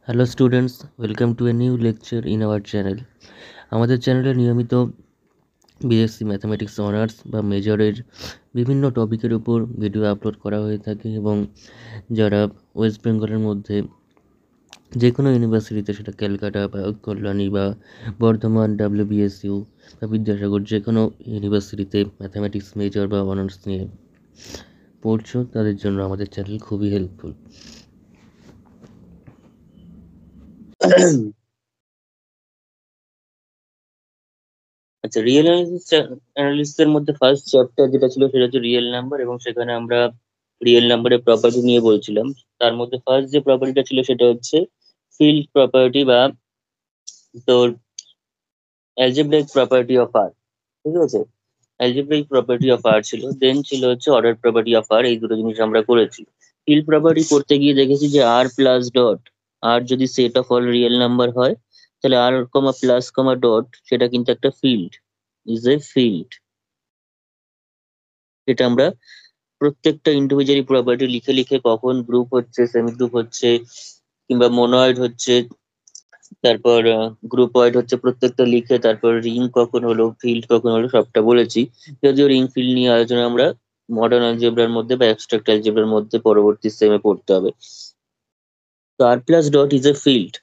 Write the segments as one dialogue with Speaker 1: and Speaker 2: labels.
Speaker 1: Hello students, welcome to a new lecture in our channel. আমাদের চ্যানেলে নিয়মিত BSc mathematics honours বা মেজরের বিভিন্ন টপিকের উপর ভিডিও আপলোড করা হয়ে থাকে এবং যারা ওয়েস্ট বেঙ্গলের মধ্যে যে কোনো ইউনিভার্সিটিতে, সেটা ক্যালকাটা বা কল্যাণী বা বর্ধমান, ডাব্লিউবিএসইউ বা বিদ্যাসাগর, যে কোনো ইউনিভার্সিটিতে ম্যাথামেটিক্স মেজর বা অনার্স নিয়ে পড়ছো, তাদের জন্য আমাদের চ্যানেল খুবই হেল্পফুল। আচ্ছা, রিয়েল অ্যানালিসিস এর মধ্যে ফার্স্ট চ্যাপ্টার যেটা ছিল সেটা হচ্ছে রিয়েল নাম্বার, এবং সেখানে আমরা রিয়েল নাম্বারের প্রপার্টি নিয়ে বলছিলাম। তার মধ্যে ফার্স্ট যে প্রপার্টিটা ছিল সেটা হচ্ছে ফিল্ড প্রপার্টি বা তোর অ্যালজেব্রাইক প্রপার্টি অফ আর। ঠিক আছে, অ্যালজেব্রাইক প্রপার্টি অফ আর ছিল, দেন ছিল হচ্ছে অর্ডার প্রপার্টি অফ আর। এই দুটো জিনিস আমরা করেছি। ফিল্ড প্রপার্টি করতে গিয়ে দেখেছি যে আর প্লাস ডট, আর যদি set of all real number হয়, তাহলে আর কমা প্লাস কমা ডট সেটা কিন্তু একটা ফিল্ড, ইজ এ ফিল্ড। এটা আমরা প্রত্যেকটা ইন্ডিভিজুয়ালি প্রপার্টি লিখে লিখে, কখন গ্রুপ হচ্ছে, সেমি গ্রুপ হচ্ছে, কিংবা মোনয়েড হচ্ছে, তারপর গ্রুপ ওয়াইড হচ্ছে, প্রত্যেকটা লিখে তারপর রিং কখন হলো, ফিল্ড কখন হলো, সবটা বলেছি। যদিও রিং ফিল্ড নিয়ে আলোচনা আমরা মডার্ন অ্যালজেব্রার মধ্যে বা অ্যাবস্ট্রাক্ট অ্যালজেব্রার মধ্যে পরবর্তী সেমে পড়তে হবে। তো R plus dot is a field.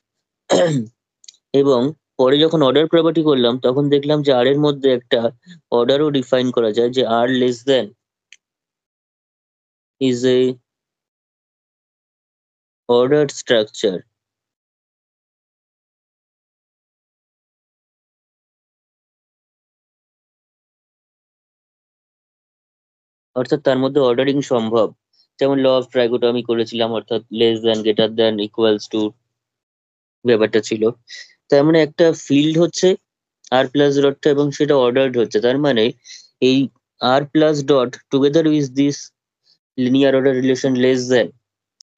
Speaker 1: এবং পরে যখন অর্ডার প্রপার্টি করলাম, তখন দেখলাম যে আর এর মধ্যে একটা অর্ডারও ডিফাইন করা যায়, যে R less than is a order structure. অর্থাৎ তার মধ্যে অর্ডারিং সম্ভব। যেমন ল অফ ট্রাইগোটমি করেছিলাম, অর্থাৎ less than, greater than, equals to ব্যাপারটা ছিল। তার মানে একটা ফিল্ড হচ্ছে আর প্লাস ডটটা, এবং সেটা অর্ডার্ড হচ্ছে। তার মানে এই R plus dot together with this linear order relation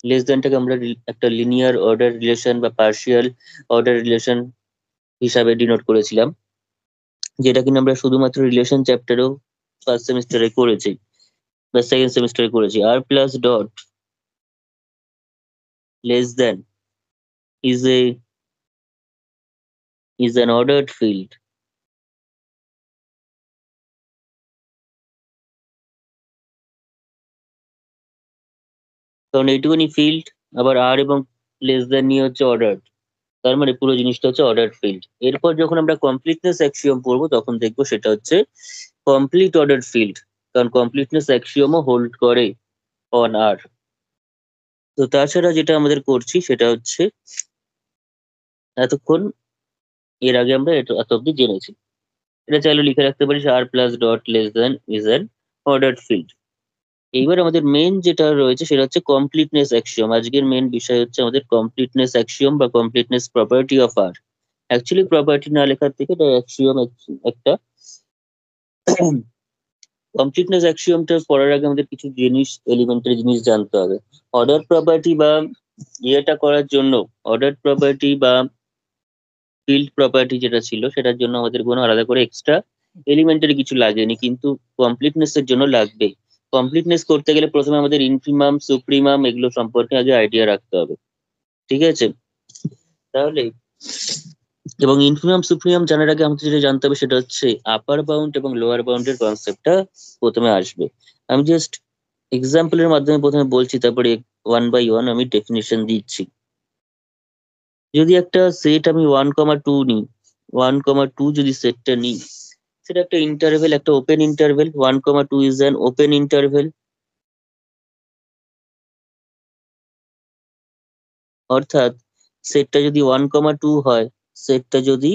Speaker 1: less দ্যানটাকে আমরা একটা লিনিয়ার অর্ডার রিলেশন বা পার্শিয়াল অর্ডার রিলেশন হিসাবে ডিনোট করেছিলাম, যেটা কিনা আমরা শুধুমাত্র রিলেশন চ্যাপ্টারেও ফার্স্ট সেমিস্টারে করেছি বা সেকেন্ড সেমিস্টারে করেছি। R plus dot less than is a is an ordered field. কারণ এইটুকুনি ফিল্ড, আবার আর এবং লেস দ্যান নিয়ে হচ্ছে অর্ডার। তার মানে পুরো জিনিসটা হচ্ছে অর্ডার ফিল্ড। এরপর যখন আমরা কমপ্লিটনেস অ্যাক্সিওম পড়বো, তখন দেখবো সেটা হচ্ছে কমপ্লিট অর্ডার ফিল্ড, কারণ কমপ্লিটনেস অ্যাক্সিওমও হোল্ড করে অন আর। তো তাছাড়া যেটা আমাদের করছি সেটা হচ্ছে, এতক্ষণ এর আগে আমরা এত অব্দি জেনেছি। এটা চাইলে লিখে রাখতে পারি, R plus dot less than is an order field. এইবার আমাদের মেন যেটা রয়েছে সেটা হচ্ছে কমপ্লিটনেস অ্যাক্সিওম। আজকের মেন বিষয় হচ্ছে আমাদের কমপ্লিটনেস অ্যাক্সিওম বা completeness property of R. Actually property না লেখার থেকে এটা অ্যাক্সিওম একটা। কমপ্লিটনেস অ্যাক্সিওমটা পড়ার আগে আমাদের কিছু জিনিস, এলিমেন্টারি জিনিস জানতে হবে। অর্ডার প্রপার্টি বা ইয়েটা করার জন্য, অর্ডার প্রপার্টি বা ফিল্ড প্রপার্টি যেটা ছিল, সেটার জন্য আমাদের কোনো আলাদা করে এক্সট্রা এলিমেন্টারি কিছু লাগেনি, কিন্তু কমপ্লিটনেস এর জন্য লাগবে। কমপ্লিটনেস করতে গেলে প্রথমে আমাদের ইনফিমাম, সুপ্রিমাম এগুলো সম্পর্কে আগে আইডিয়া রাখতে হবে। ঠিক আছে, তাহলে এবং ইনফিমাম সুপ্রিমাম জানার আগে আমাদের যেটা জানতে হবে সেটা হচ্ছে আপার বাউন্ড এবং লোয়ার বাউন্ডের কনসেপ্টটা প্রথমে আসবে। আমি জাস্ট এক্সাম্পলের মাধ্যমে প্রথমে বলছি, তারপরে ওয়ান বাই ওয়ান আমি ডেফিনিশন দিচ্ছি। যদি একটা সেট আমি 1,2 নিই, 1,2 যদি সেটটা নিই, সেটা একটা ইন্টারভেল, একটা open interval. 1,2 is an open interval. অর্থাৎ সেটটা যদি 1,2 হয়, সেটটা যদি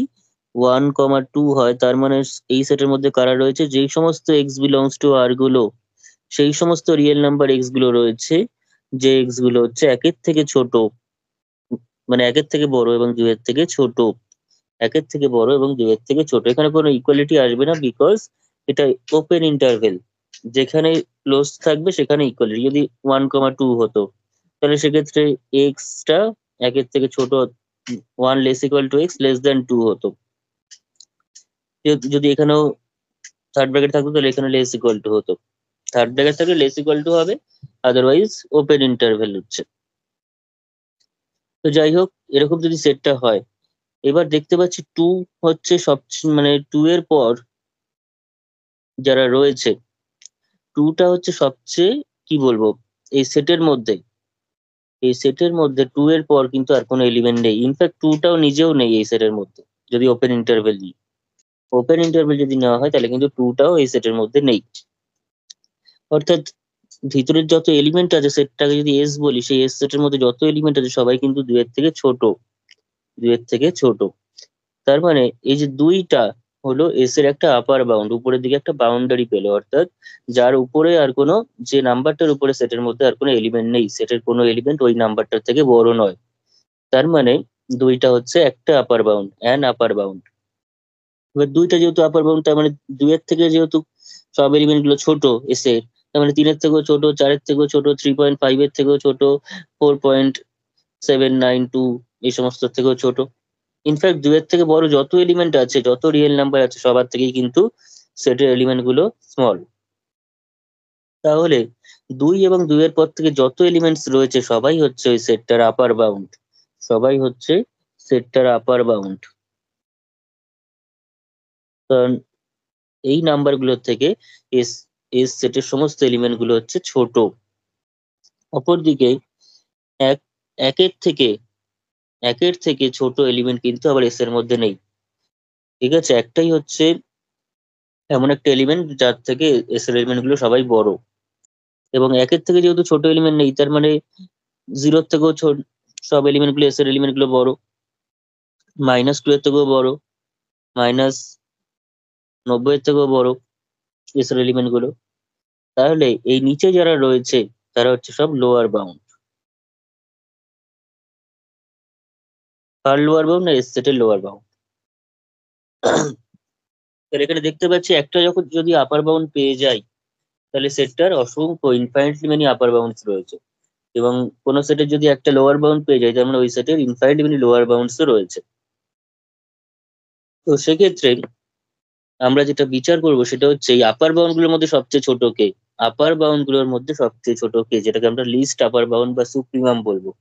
Speaker 1: 1,2 হয়, তার মানে এই সেটের মধ্যে কারা রয়েছে, যেই সমস্ত এক্স বিলংস টু আর গুলো, সেই সমস্ত রিয়েল নাম্বার এক্স গুলো রয়েছে, যে এক্স গুলো হচ্ছে একের থেকে ছোট, মানে একের থেকে বড় এবং দুইয়ের থেকে ছোট। একের থেকে বড় এবং দুইয়ের থেকে ছোট, এখানে কোনো ইকুয়ালিটি আসবে না, বিকজ এটা ওপেন ইন্টারভেল। যেখানে ক্লোজ থাকবে সেখানে ইকুয়ালিটি। যদি 1,2 হতো, তাহলে সেক্ষেত্রে এক্সটা একের থেকে ছোট, 1 less equal two x less than 2 হতো। যদি এখানেও থার্ড ব্র্যাকেট থাকতো, তাহলে এখানে লেস ইকুয়াল টু হতো। থার্ড ব্র্যাকেট থাকলে লেস ইকুয়াল টু হবে, আদারওয়াইজ ওপেন ইন্টারভেল হচ্ছে। তো যাই হোক, এরকম যদি সেটটা হয়, এবার দেখতে পাচ্ছি টু হচ্ছে মানে টু এর পর যারা রয়েছে, টুটা হচ্ছে সবচেয়ে কি বলবো, এই সেটের মধ্যে টু এর পর কিন্তু আর কোনো এলিমেন্ট নেই, ইনফ্যাক্ট টুটাও নিজেও নেই এই সেটের মধ্যে। যদি ওপেন ইন্টারভেল নিই, ওপেন ইন্টারভেল যদি নেওয়া হয় তাহলে কিন্তু টুটাও এই সেটের মধ্যে নেই। অর্থাৎ ভিতরের যত এলিমেন্ট আছে, সেটটাকে যদি এস বলি, সেই এস সেটের মধ্যে যত এলিমেন্ট আছে সবাই কিন্তু দুইয়ের থেকে ছোট, দুইয়ের থেকে ছোট। তার মানে এই যে দুইটা হলো এস এর একটা আপার বাউন্ড, উপরের দিকে একটা বাউন্ডারি পেলো, অর্থাৎ যার উপরে আর কোনো, যে নাম্বারটার উপরে সেটের মধ্যে আর কোনো এলিমেন্ট নেই, সেটের কোনো এলিমেন্ট ওই নাম্বারটার থেকে বড় নয়। তার মানে দুইটা হচ্ছে একটা আপার বাউন্ড, অ্যান আপার বাউন্ড। এবার দুইটা যেহেতু আপার বাউন্ড, তার মানে দুইয়ের থেকে যেহেতু সব এলিমেন্ট গুলো ছোট এস এর, তার মানে তিনের থেকেও ছোট, চারের থেকেও ছোট, 3.5 এর থেকেও ছোট, 4.792 এই সমস্ত থেকেও ছোট। ইনফ্যাক্ট দুইয়ের থেকে বড় যত এলিমেন্ট আছে, যত রিয়েল নাম্বার আছে, সবার থেকেই কিন্তু সেটের এলিমেন্ট গুলো স্মল। তাহলে দুই এবং দুইয়ের পর থেকে যত এলিমেন্টস রয়েছে সবাই হচ্ছে ওই সেটটার আপার বাউন্ড, সবাই হচ্ছে সেটটার আপার বাউন্ড। কারণ এই নাম্বার গুলোর থেকে এস এস সেটের সমস্ত এলিমেন্ট গুলো হচ্ছে ছোট। অপরদিকে এক একের থেকে একের থেকে ছোট এলিমেন্ট কিন্তু আবার এস এর মধ্যে নেই। ঠিক আছে, একটাই হচ্ছে এমন একটা এলিমেন্ট যার থেকে এস এর এলিমেন্ট গুলো সবাই বড়। এবং একের থেকে যেহেতু ছোট এলিমেন্ট নেই, তার মানে জিরোর থেকেও ছোট, সব এলিমেন্ট গুলো এস এর এলিমেন্ট গুলো বড়। -2 এর থেকেও বড়, -90 এর থেকেও বড় এস এর এলিমেন্ট গুলো। তাহলে এই নিচে যারা রয়েছে তারা হচ্ছে সব লোয়ার বাউন্ড। কার লোয়ার বাউন্ড? না, এস সেটের লোয়ার বাউন্ড। তাহলে এখানে দেখতে পাচ্ছি একটা যখন যদি আপার বাউন্ড পেয়ে যাই, তাহলে সেটটার অসংখ্য ইনফাইনাইটলি মেনি আপার বাউন্ডস রয়েছে। এবং কোন সেটের যদি একটা লোয়ার বাউন্ড পেয়ে যায়, তার মানে ওই সেটের ইনফাইনাইটলি মেনি লোয়ার বাউন্ডসও রয়েছে। তো সেক্ষেত্রে আমরা যেটা বিচার করব সেটা হচ্ছে এই আপার বাউন্ড গুলোর মধ্যে সবচেয়ে ছোট কে, আপার বাউন্ড গুলোর মধ্যে সবচেয়ে ছোট কে, যেটাকে আমরা লিস্ট আপার বাউন্ড বা সুপ্রিমাম বলবো।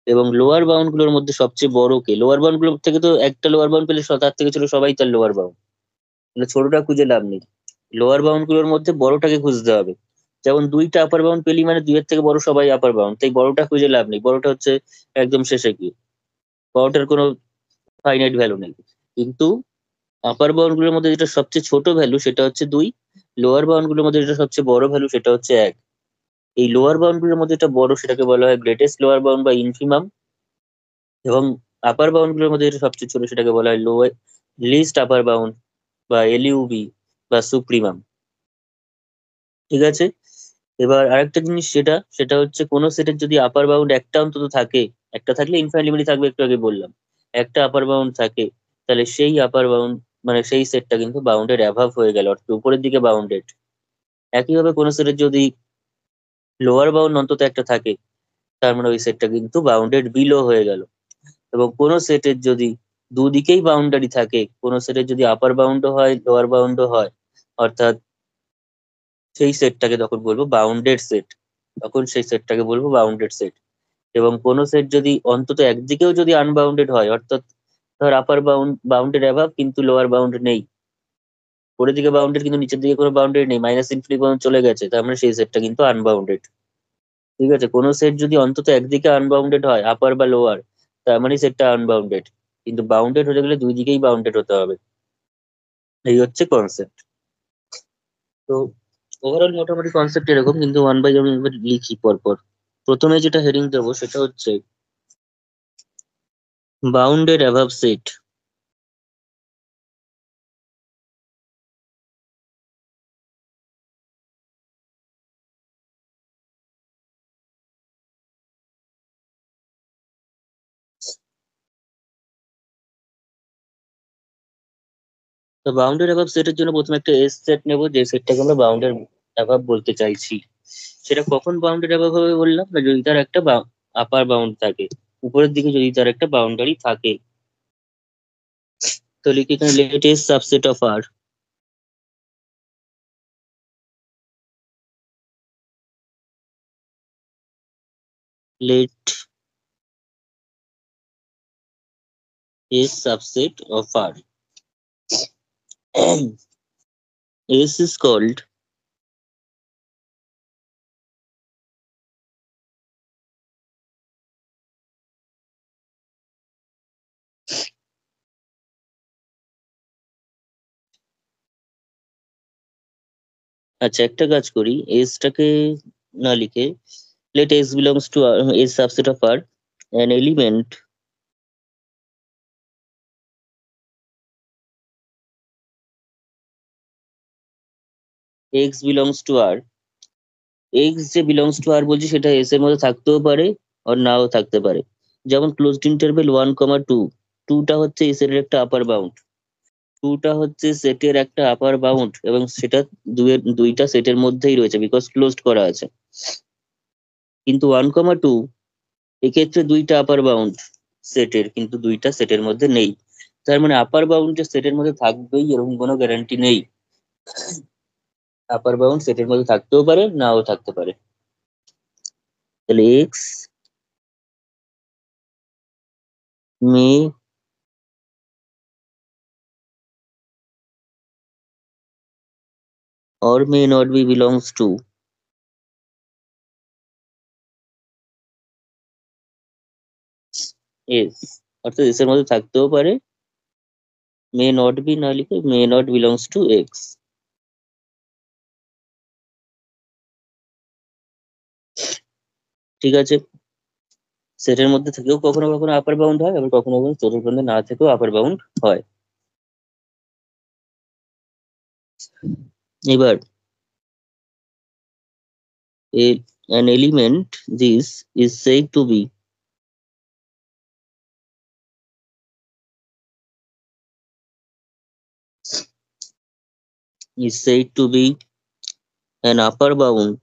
Speaker 1: এবং লোয়ার বাউন্ড গুলোর মধ্যে সবচেয়ে বড় কে, লোয়ার বাউন্ড গুলোর থেকে তো একটা লোয়ার বাউন্ড পেলে তার থেকে ছোট সবাই তার লোয়ার বাউন্ড, মানে ছোটটা খুঁজে লাভ নেই। লোয়ার বাউন্ড গুলোর মধ্যে বড়টাকে খুঁজতে হবে। যেমন দুইটা আপার বাউন্ড পেলি মানে দুইয়ের থেকে বড় সবাই আপার বাউন্ড, তাই বড়টা খুঁজে লাভ নেই, বড়টা হচ্ছে একদম শেষে গিয়ে, বড়টার কোনো ফাইনাইট ভ্যালু নেই। কিন্তু আপার বাউন্ড গুলোর মধ্যে যেটা সবচেয়ে ছোট ভ্যালু সেটা হচ্ছে 2, লোয়ার বাউন্ড গুলোর মধ্যে যেটা সবচেয়ে বড় ভ্যালু সেটা হচ্ছে 1। এই লোয়ার বাউন্ড গুলোর মধ্যে যেটা বড় সেটাকে বলা হয় গ্রেটেস্ট লোয়ার বাউন্ড বা ইনফিমাম, এবং আপার বাউন্ড গুলোর মধ্যে যেটা সবচেয়ে ছোট সেটাকে বলা হয় লোয়ার লিস্ট আপার বাউন্ড বা এলইউবি বা সুপ্রিমাম। ঠিক আছে, এবার আরেকটা জিনিস সেটা হচ্ছে কোন সেটের যদি আপার বাউন্ড একটা অন্তত থাকে, একটা থাকলে ইনফাইনাইট লিমিট থাকবে, একটু আগে বললাম, একটা আপার বাউন্ড থাকে, তাহলে সেই আপার বাউন্ড মানে সেই সেটটা কিন্তু বাউন্ডেড অ্যাভাব হয়ে গেল, অর্থাৎ উপরের দিকে বাউন্ডেড। একইভাবে কোন সেটের যদি লোয়ার বাউন্ড অন্তত একটা থাকে, তার মানে ওই সেটটা কিন্তু বাউন্ডেড বিলো হয়ে গেল। এবং কোন সেটের যদি দুদিকেই বাউন্ডারি থাকে, কোন সেটের যদি আপার বাউন্ডও হয় লোয়ার বাউন্ডও হয়, অর্থাৎ সেই সেটটাকে তখন বলবো বাউন্ডেড সেট, তখন সেই সেটটাকে বলবো বাউন্ডেড সেট। এবং কোন সেট যদি অন্তত একদিকেও যদি আনবাউন্ডেড হয়, অর্থাৎ ধর আপার বাউন্ডেড অ্যাভাব কিন্তু লোয়ার বাউন্ড নেই, উপরের দিকে বাউন্ডেড কিন্তু নিচের দিকে কোনো বাউন্ডারি নেই, -ইনফিনিটি পর্যন্ত চলে গেছে, তার মানে সেই সেটটা কিন্তু আনবাউন্ডেড। ঠিক আছে, কোন সেট যদি অন্তত একদিকে আনবাউন্ডেড হয়, আপার বা লোয়ার, তার মানে সেটটা আনবাউন্ডেড। কিন্তু বাউন্ডেড হতে গেলে দুই দিকেই বাউন্ডেড হতে হবে। এই হচ্ছে কনসেপ্ট। তো ওভারঅল মোটামুটি কনসেপ্ট এরকম, কিন্তু ওয়ান বাই আমি এবার লিখি পরপর। প্রথমে যেটা হেডিং দেবো সেটা হচ্ছে বাউন্ডেড অ্যাভাব সেট। তো বাউন্ডেড অ্যাভাব সেটের জন্য প্রথমে একটা এস সেট নেবো, যে সেটটাকে আমরা বাউন্ডেড অ্যাভাব বলতে চাইছি। সেটা কখন বাউন্ডেড অ্যাভাব হবে বললাম, না যদি তার একটা আপার বাউন্ড থাকে, উপরের দিকে যদি তার একটা বাউন্ডারি থাকে। তো লিখি এখানে let S subset of R, let S subset of R. S is called আচ্ছা একটা কাজ করি, এসটাকে না লিখে let s belongs to s subset of R, an element x belongs to R। x যে belongs to R বলছি সেটা s এর মধ্যে থাকতেও পারে আর নাও থাকতে পারে। যেমন ক্লোজড ইন্টারভ্যাল 1, 2, 2টা হচ্ছে s এর একটা আপার বাউন্ড, 2টা হচ্ছে সেটের একটা আপার বাউন্ড এবং সেটা দুইটা সেটের মধ্যেই রয়েছে বিকজ ক্লোজড করা আছে। কিন্তু 1, 2 এক্ষেত্রে দুইটা আপার বাউন্ড সেটের, কিন্তু দুইটা সেটের মধ্যে নেই। তার মানে আপার বাউন্ড যে সেটের মধ্যে থাকবেই এরকম কোনো গ্যারান্টি নেই। আপার বাউন্ড সেটের মধ্যে থাকতেও পারে নাও থাকতে পারে। তাহলে x May or may not be belongs to S, অর্থাৎ এস এর মধ্যে থাকতেও পারে, মে নট বি না লিখে may not belongs to x. ঠিক আছে, সেটের মধ্যে থেকেও কখনো কখনো আপার বাউন্ড হয়, আবার কখনো কখনো সেটের মধ্যে না থেকেও আপার বাউন্ড হয়। এবার an element this is said to be an upper bound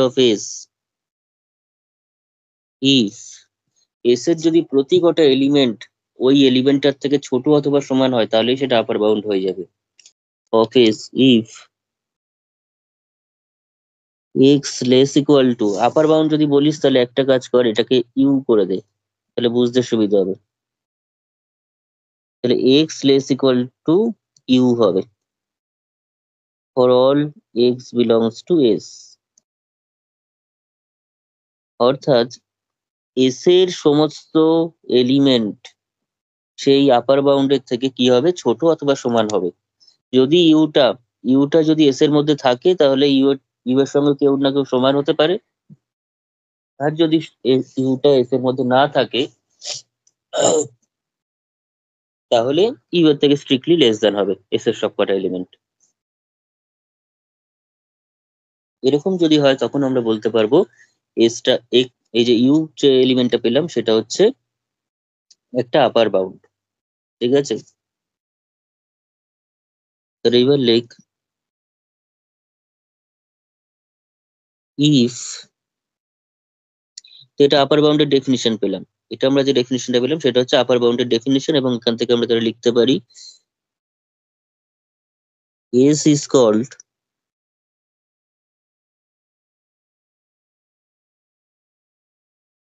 Speaker 1: of s if s এর যদি প্রতি কটা এলিমেন্ট ওই এলিমেন্টটার থেকে ছোট অথবা সমান হয় তাহলেই সেটা আপার বাউন্ড হয়ে যাবে। of s if x less equal to upper bound যদি বলিস তাহলে একটা কাজ কর, এটাকে ইউ করে দে, তাহলে বুঝতে সুবিধা হবে। তাহলে x less equal to U হবে for all x belongs to s, অর্থাৎ এস এর সমস্ত এলিমেন্ট সেই আপার বাউন্ডের থেকে কি হবে, ছোট অথবা সমান হবে। যদি ইউটা যদি এস এর মধ্যে থাকে তাহলে ইউ এর সঙ্গে কেউ না কেউ সমান হতে পারে, আর যদি ইউটা এস এর মধ্যে না থাকে তাহলে ইউ এর থেকে স্ট্রিক্টলি লেস দেন হবে এস এর সবকটা এলিমেন্ট। এরকম যদি হয় তখন আমরা বলতে পারবো এসটা এই যে ইউ যে এলিমেন্টটা পেলাম সেটা হচ্ছে একটা আপার বাউন্ড। ঠিক আছে, তাহলে এবার লেখ ইফ, তো এটা আপার বাউন্ডের ডেফিনিশন পেলাম, এটা আমরা যে ডেফিনিশনটা পেলাম সেটা হচ্ছে আপার বাউন্ডের ডেফিনিশন, এবং এখান থেকে আমরা তাহলে লিখতে পারি S is called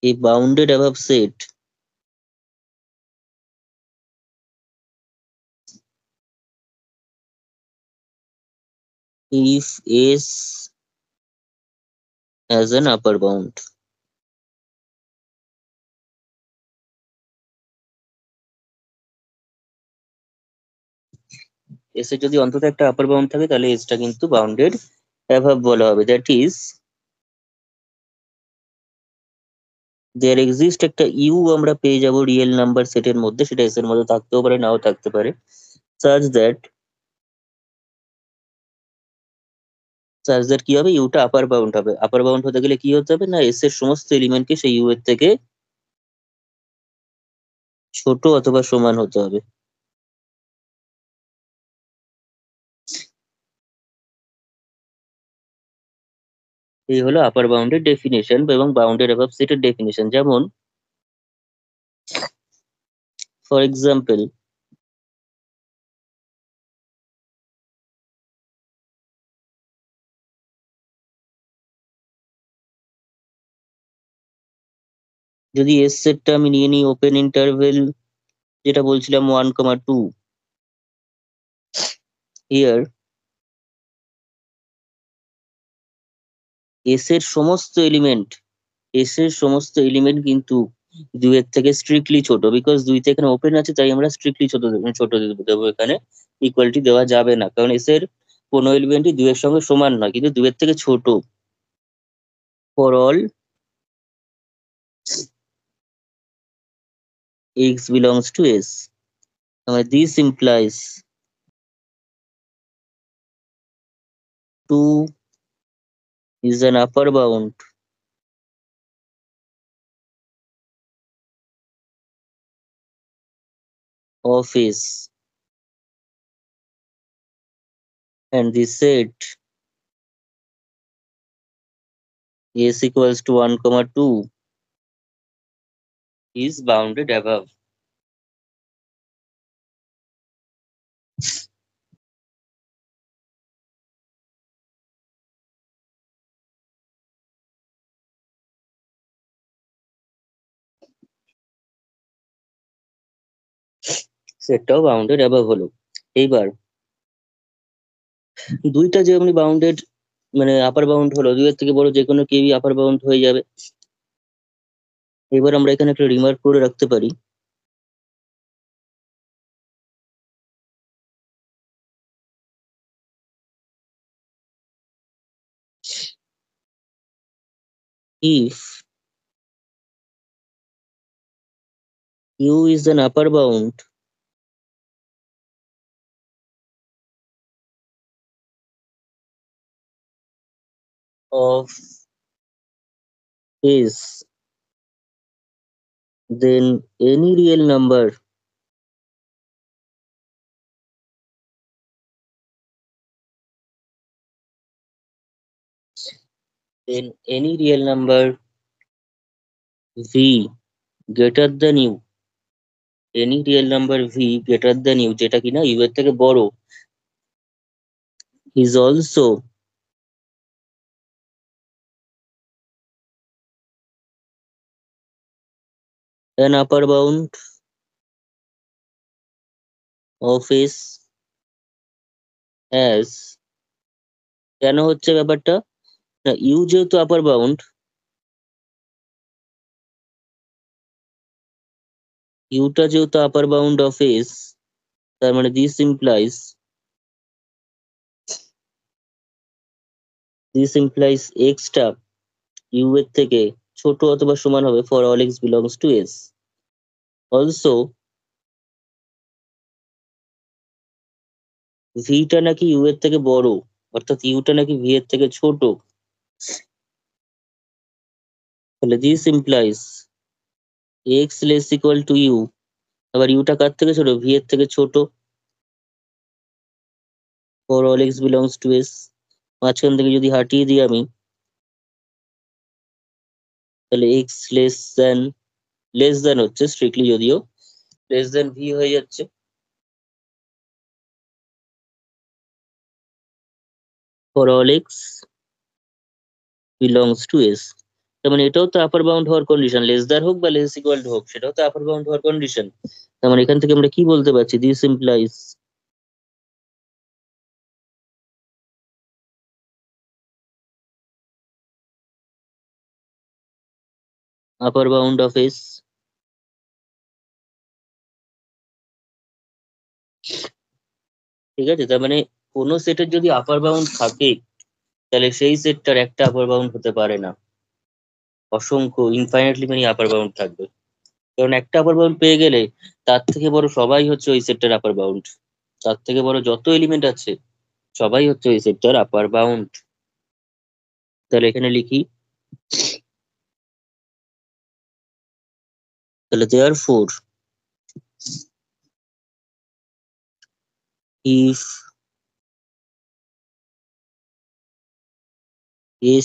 Speaker 1: a bounded above set if S has an upper bound। S এর যদি অন্তত একটা আপার বাউন্ড থাকে তাহলে S টা কিন্তু বাউন্ডেড অ্যাভাব বলা হবে, দ্যাট ইজ দেয়ার এক্সিস্ট একটা ইউ আমরা পেয়ে যাব রিয়েল নাম্বার সেটের মধ্যে, সেটা এস এর মধ্যে থাকতেও পারে নাও থাকতে পারে, সাচ দ্যাট কি হবে, ইউটা আপার বাউন্ড হবে। আপার বাউন্ড হতে গেলে কি হতে হবে না, এস এর সমস্ত এলিমেন্টকে সেই ইউ এর থেকে ছোট অথবা সমান হতে হবে। এই হলো আপার বাউন্ডের ডেফিনেশন এবং বাউন্ডেড অ্যাবাভ সেটের ডেফিনেশন। যেমন ফর এক্সাম্পল যদি এস সেটটা আমি নিয়ে নিই ওপেন ইন্টারভেল, যেটা বলছিলাম 1, 2, হিয়ার এস এর সমস্ত এলিমেন্ট কিন্তু 2 এর থেকে স্ট্রিক্টলি ছোট, বিকজ 2 তে এখানে ওপেন আছে, তাই আমরা স্ট্রিক্টলি ছোট দেবো এখানে। ইকুয়ালিটি দেওয়া যাবে না, কারণ এস এর কোনো এলিমেন্টই 2 এর সঙ্গে সমান নয়, কিন্তু 2 এর থেকে ছোট। For all x belongs to s, this implies 2 is an upper bound of s, and the set s equals to 1, 2 is bounded above. সেটটাও বাউন্ডেড অ্যাবাভ হলো। এইবার দুইটা যেমনি বাউন্ডেড, মানে আপার বাউন্ড হলো, 2 এর থেকে বড় যে কোনো কেউই আপার বাউন্ড হয়ে যাবে। এবার আমরা এখানে একটা রিমার্ক করে রাখতে পারি, if u is an upper bound of s, then any real number v greater than u, any real number v greater than u, যেটা কিনা u এর থেকে বড়, is also an upper bound of s, as কেন হচ্ছে ব্যাপারটা, না u যেহেতু আপার বাউন্ড, টা যেহেতু আপার বাউন্ড অফ s, তার মানে this implies x টা u এর থেকে ছোট অথবা সমান হবে for all x belongs to s. Also v টা নাকি u এর থেকে বড়, অর্থাৎ u টা নাকি v এর থেকে ছোট, তাহলে this implies x less equal to u, আবার u টা কার থেকে ছোট, v এর থেকে ছোট, for all x belongs to s। মাঝখান থেকে যদি হাটিয়ে দিই আমি, তাহলে x লেস দেন হচ্ছে স্ট্রিক্টলি, যদিও লেস দেন v হয়ে যাচ্ছে, for all x belongs to s। তার মানে এটাও তো আপার বাউন্ড হওয়ার কন্ডিশন, লেস দ্যান হোক বা লেস ইকুয়াল টু হোক, সেটাও তো আপার বাউন্ড হওয়ার কন্ডিশন। তার মানে এখান থেকে আমরা কি বলতে পারছি, this implies upper bound of S. ঠিক আছে, তার মানে কোনো সেটের যদি আপার বাউন্ড থাকে, তাহলে সেই সেটটার একটা আপার বাউন্ড হতে পারে না, অসংখ্য ইনফাইনাইটলি মেনি আপার বাউন্ড থাকবে। কারণ একটা আপার বাউন্ড পেয়ে গেলে তার থেকে বড় সবাই হচ্ছে ওই সেটটার আপার বাউন্ড, তার থেকে বড় যত এলিমেন্ট আছে সবাই হচ্ছে ওই সেটটার আপার বাউন্ড। তাহলে এখানে লিখি, তাহলে therefore if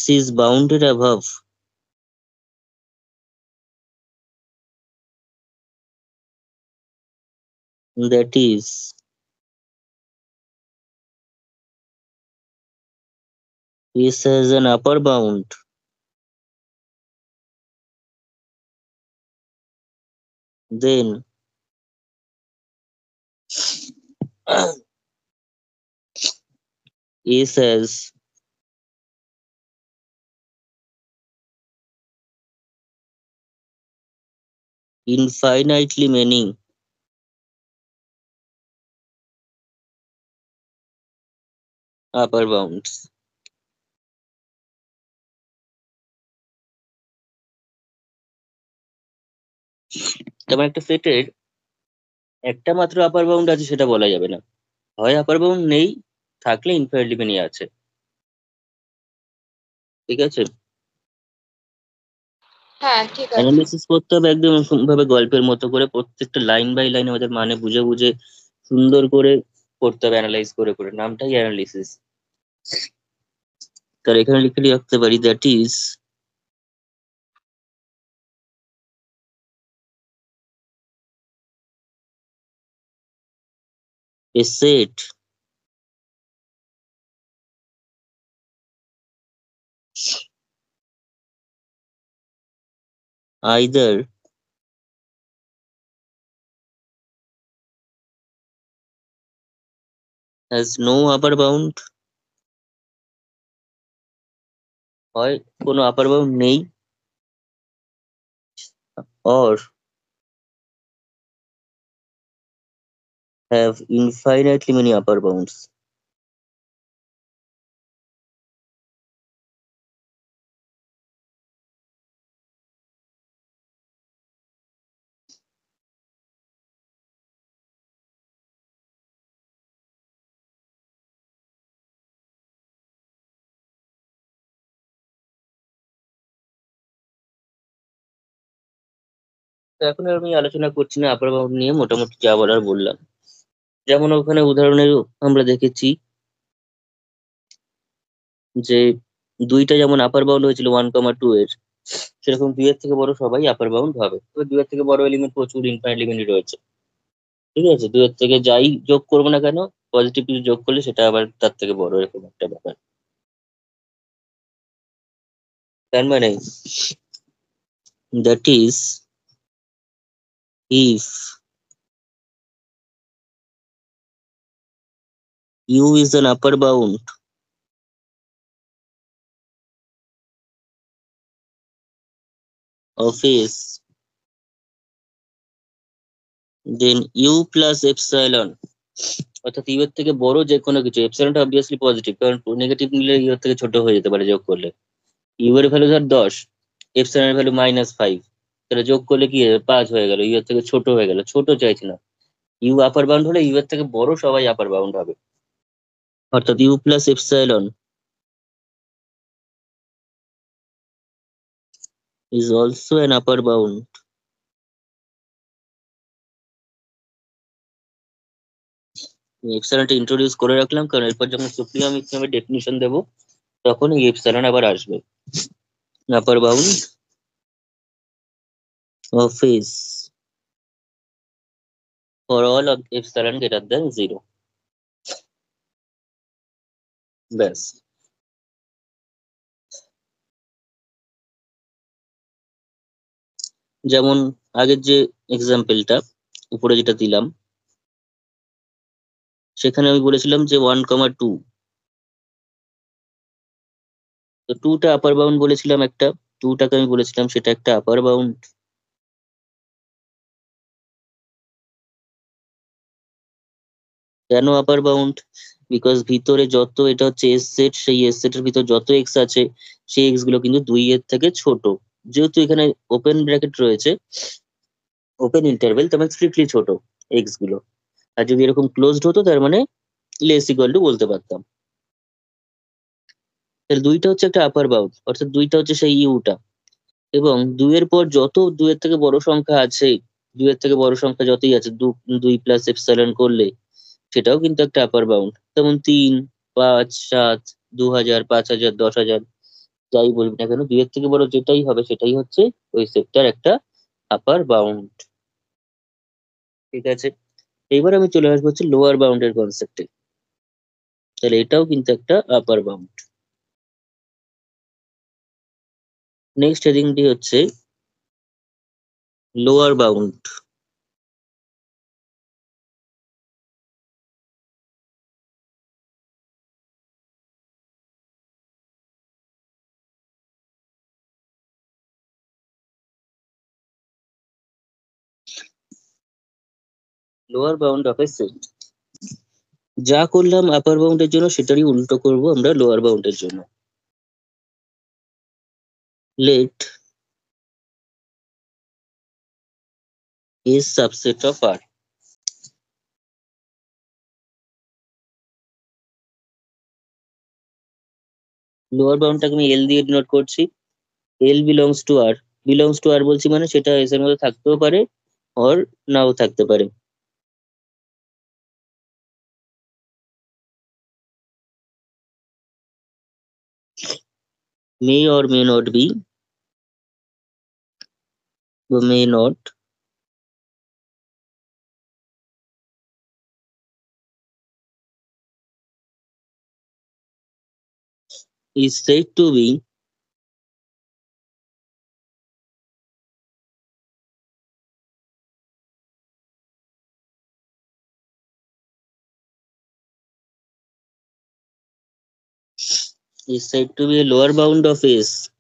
Speaker 1: s is bounded above that is s has an upper bound then S has infinitely many upper bounds. যেমন একটা সেটের একটা মাত্র আপার বাউন্ড আছে সেটা বলা যাবে না, হয় আপার বাউন্ড নেই, থাকলে ইনফাইনাইটলি মেনি আছে। ঠিক আছে,
Speaker 2: হ্যাঁ ঠিক আছে।
Speaker 1: অ্যানালিসিস করতে হবে একদম ভাবে গল্পের মতো করে, প্রত্যেকটা লাইন বাই লাইন আমাদের মানে বুঝে বুঝে সুন্দর করে করতে হবে, অ্যানালাইজ করে করে, নামটাই অ্যানালিসিস। তার এখানে লিখে রাখতে পারি that is a set either has no upper bound, হয় কোনো আপার বাউন্ড নেই, or have infinitely many upper bounds. তো এখন আর আমি আলোচনা করছি না আপার বাউন্ড নিয়ে, মোটামুটি যা বলার বললাম। যেমন ওখানে উদাহরণে আমরা দেখেছি যে দুইটা যেমন আপার বাউন্ড হয়েছিল 1,2 এর, সেরকম 2 এর থেকে বড় সবাই আপার বাউন্ড হবে। তো 2 এর থেকে বড় এলিমেন্ট প্রচুর ইনফাইনাইট এলিমেন্ট রয়েছে। ঠিক আছে, 2 এর থেকে যাই যোগ করবো না কেন, পজিটিভ কিছু যোগ করলে সেটা আবার তার থেকে বড়, এরকম একটা ব্যাপার। তার মানে that is if u is an upper bound of s, then u plus epsilon, অর্থাৎ ইউ এর থেকে বড় যে কোনো কিছু, এপসাইলনটা অবভিয়াসলি পজিটিভ, কারণ নেগেটিভ নিলে ইউ এর থেকে ছোট হয়ে যেতে পারে যোগ করলে। ইউ এর ভ্যালু ধর 10, এপসাইলনের ভ্যালু -5, তাহলে যোগ করলে কি হবে, 5 হয়ে গেল, ইউ এর থেকে ছোট হয়ে গেল, ছোট চাইছি না। ইউ আপার বাউন্ড হলে ইউ এর থেকে বড় সবাই আপার বাউন্ড হবে, অর্থাৎ u plus epsilon is also an upper bound। এপসাইলনটা ইন্ট্রোডিউস করে রাখলাম, কারণ এরপর যখন সুপ্রিম এক্সামে ডেফিনিশন দেবো তখন এই এপসাইলন আবার আসবে। আপার bound of s for all of epsilon greater than 0। ব্যাস। যেমন আগের যে এক্সাম্পলটা উপরে যেটা দিলাম, সেখানে আমি বলেছিলাম যে 1,2, তো 2টা আপার বাউন্ড বলেছিলাম একটা, 2টাকে আমি বলেছিলাম সেটা একটা আপার বাউন্ড। কেন আপার বাউন্ড? বিকজ ভিতরে যত, এটা হচ্ছে এস সেট, সেই এস সেটের ভিতর যত এক্স আছে সেই এক্স গুলো কিন্তু 2 এর থেকে ছোট। যেহেতু এখানে ওপেন ব্র্যাকেট রয়েছে, ওপেন ইন্টারভেল, তার মানে স্ট্রিক্টলি ছোট এক্স গুলো। আর যদি এরকম ক্লোজড হতো তার মানে লেস ইকুয়াল টু বলতে পারতাম। তাহলে 2টা হচ্ছে একটা আপার বাউন্ড, অর্থাৎ 2টা হচ্ছে সেই ইউটা। এবং 2 এর পর যত 2 এর থেকে বড় সংখ্যা আছে, 2 এর থেকে বড় সংখ্যা যতই আছে, 2 প্লাস এপসাইলন করলে সেটাও কিন্তু একটা আপার বাউন্ড। যেমন 3, 5, 7, 2,000, 5,000, 10,000, যাই বলবি না কেন, 2 এর থেকে বড় যেটাই হবে সেটাই হচ্ছে ওই সেটটার একটা আপার বাউন্ড। ঠিক আছে, এইবার আমি চলে আসবো হচ্ছে লোয়ার বাউন্ডের কনসেপ্টে। তাহলে এটাও কিন্তু একটা আপার বাউন্ড। নেক্সট হেডিংটি হচ্ছে lower bound. Lower bound of A set. যা করলাম আপার বাউন্ডের জন্য সেটারই উল্টো করব আমরা লোয়ার বাউন্ডের জন্য। Let is subset of R। Lower বাউন্ডটাকে আমি এল দিয়ে ডিনোট করছি। L belongs to R, belongs to R বলছি মানে সেটা এস এর মধ্যে থাকতেও পারে অর নাও থাকতে পারে। May or may not be, may not is said to be a lower bound of S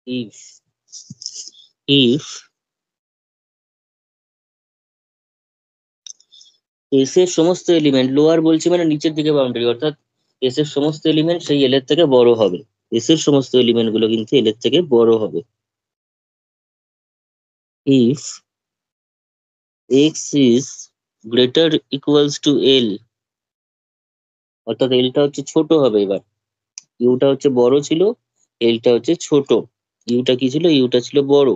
Speaker 1: if S এর সমস্ত এলিমেন্ট, লোয়ার বলছি মানে নিচের দিকে বাউন্ডারি, অর্থাৎ এস এর সমস্ত এলিমেন্ট সেই এল এর থেকে বড় হবে। এস এর সমস্ত এলিমেন্ট গুলো কিন্তু এল এর থেকে বড় হবে। If x is greater equals to L, অর্থাৎ এলটা হচ্ছে ছোট হবে এবার। ইউটা হচ্ছে বড় ছিল, এলটা হচ্ছে ছোট। ইউটা কি ছিল? ইউটা ছিল বড়।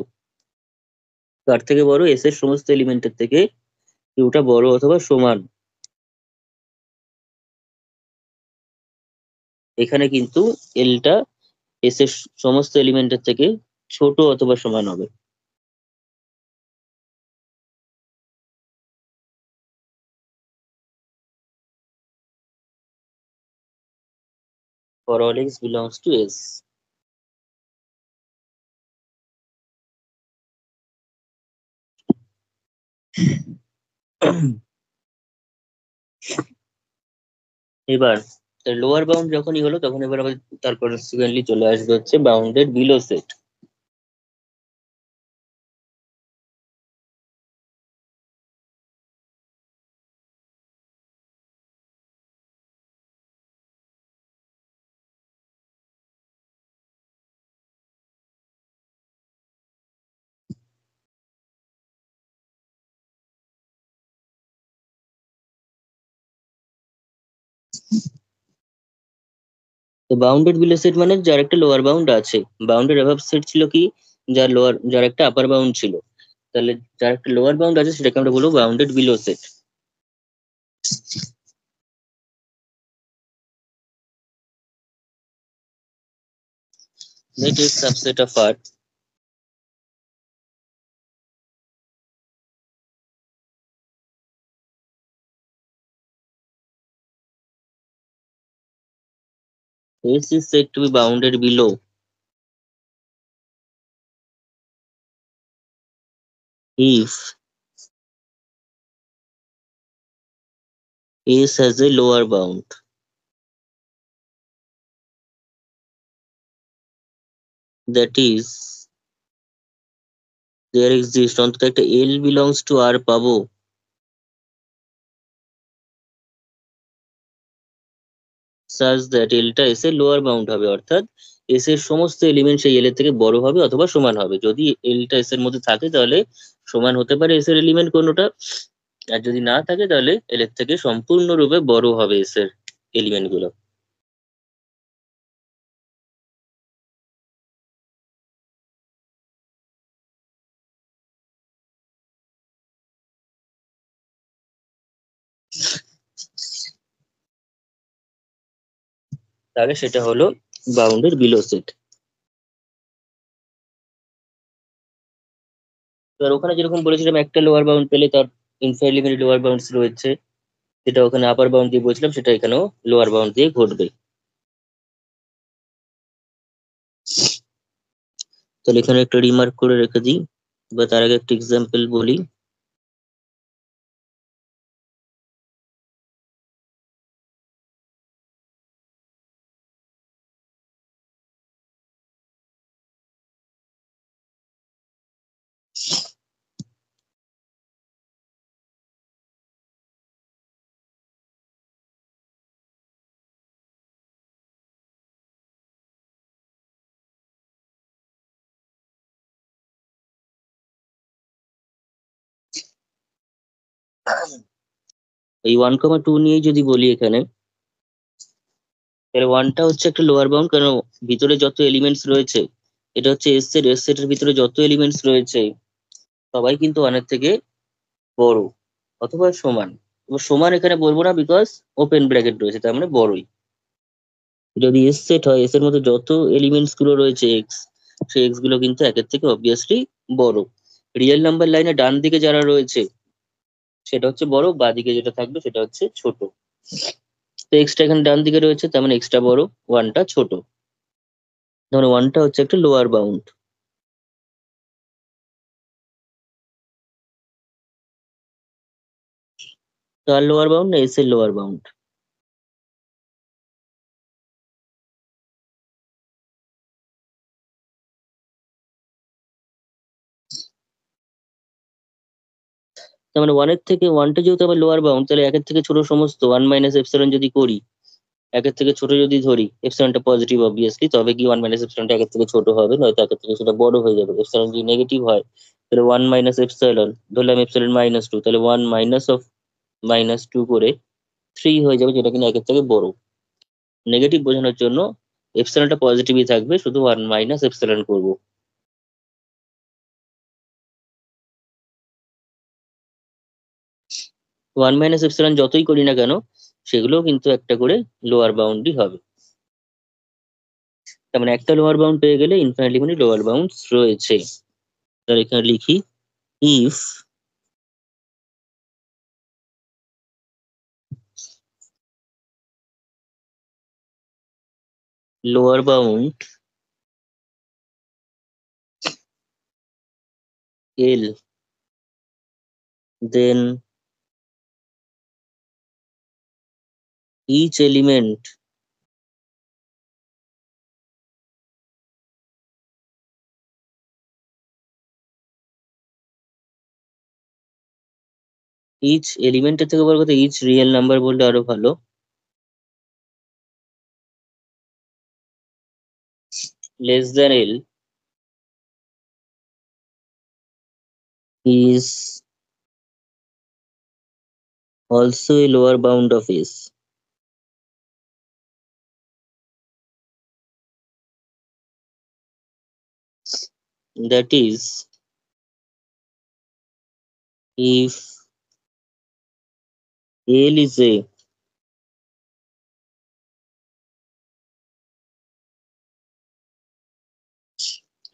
Speaker 1: তার থেকে বড় এস এর সমস্ত এলিমেন্টের থেকে ইউটা বড় অথবা সমান। এখানে কিন্তু এলটা এস এর সমস্ত এলিমেন্টের থেকে ছোট অথবা সমান হবে। For all x belongs to S। এবার লোয়ার বাউন্ড যখনই হলো তখন এবার আবার তারপর সিকুয়েন্টলি চলে আসবে হচ্ছে বাউন্ডেড বিলো সেট। তো বাউন্ডেড বিলো সেট মানে যার একটা লোয়ার বাউন্ড আছে। বাউন্ডেড অ্যাবাভ সেট ছিল কি? যার একটা আপার বাউন্ড ছিল। তাহলে যার একটা লোয়ার বাউন্ড আছে সেটাকে আমরা বলবো bounded below set. That is subset of R. S is said to be bounded below if S has a lower bound, that is there exists অন্তত একটা L belongs to R পাবো such that L টা S এর lower bound হবে, অর্থাৎ S এর সমস্ত element সেই L এর থেকে বড় হবে অথবা সমান হবে। যদি L টা S এর মধ্যে থাকে তাহলে সমান হতে পারে S এর এলিমেন্ট কোনোটা, আর যদি না থাকে তাহলে L এর থেকে সম্পূর্ণরূপে বড় হবে S এর এলিমেন্ট গুলো। তাহলে সেটা হলো বাউন্ডেড বিলো সেট। এবার ওখানে যেরকম বলেছিলাম একটা লোয়ার বাউন্ড পেলে তার ইনফাইনাইটলি মেনি লোয়ার বাউন্ডস রয়েছে, যেটা ওখানে আপার বাউন্ড দিয়ে বলছিলাম সেটা এখানেও লোয়ার বাউন্ড দিয়ে ঘটবে। তাহলে এখানে একটা রিমার্ক করে রেখে দিই, বা তার আগে একটা এক্সাম্পল বলি। এই 1,2 নিয়েই যদি বলি এখানে, তাহলে ওয়ানটা হচ্ছে একটা লোয়ার বাউন্ড, কারণ ভিতরে যত এলিমেন্টস রয়েছে, এটা হচ্ছে এস সেটের ভিতরে যত এলিমেন্টস রয়েছে সবাই কিন্তু ওয়ানের থেকে বড় অথবা সমান। এবার সমান এখানে বলবো না, বিকজ ওপেন ব্র্যাকেট রয়েছে, তার মানে বড়ই। যদি এস সেট হয়, এস এর মধ্যে যত এলিমেন্টস গুলো রয়েছে এক্স, সেই এক্স গুলো কিন্তু একের থেকে অবভিয়াসলি বড়। রিয়েল নাম্বার লাইনে ডান দিকে যারা রয়েছে সেটা হচ্ছে বড়, বাঁ দিকে যেটা থাকবে সেটা হচ্ছে ছোট। তো এক্সটা এখানে ডান দিকে রয়েছে, তার মানে এক্সটা বড়, ওয়ানটা ছোট। ধরো ওয়ানটা হচ্ছে একটা লোয়ার বাউন্ড। তার লোয়ার বাউন্ড না এস এর লোয়ার বাউন্ড? তার মানে ওয়ানের থেকে, ওয়ানটা যেহেতু আবার লোয়ার বাউন্ড, তাহলে একের থেকে ছোট সমস্ত ওয়ান মাইনাস এপসিলন যদি করি, একের থেকে ছোট যদি ধরি, এপসিলনটা পজিটিভ অবভিয়াসলি, তবে কি ওয়ান মাইনাস এপসিলনটা একের থেকে ছোট হবে, নয়তো একের থেকে সেটা বড় হয়ে যাবে। এপসিলন যদি নেগেটিভ হয়, তাহলে ওয়ান মাইনাস এপসিলন, ধরলাম এপসিলন -2, তাহলে ওয়ান মাইনাস অফ -2 করে 3 হয়ে যাবে, যেটা কিনা একের থেকে বড়। নেগেটিভ বোঝানোর জন্য এপসিলনটা পজিটিভই থাকবে, শুধু ওয়ান মাইনাস এপসিলন করবো। ওয়ান মাইনাস এপসিলন যতই করি না কেন, সেগুলো কিন্তু একটা করে লোয়ার বাউন্ডই হবে। তার মানে একটা লোয়ার বাউন্ড পেয়ে গেলে ইনফাইনাইটলি মানে লোয়ার বাউন্ডস রয়েছে। তাহলে এখানে লিখি, if lower bound L, then each element এলিমেন্টের থেকে বড় কথা, ইচ রিয়েল নাম্বার বললে আরো ভালো। Less than L is also a lower bound of s. That is, if L is a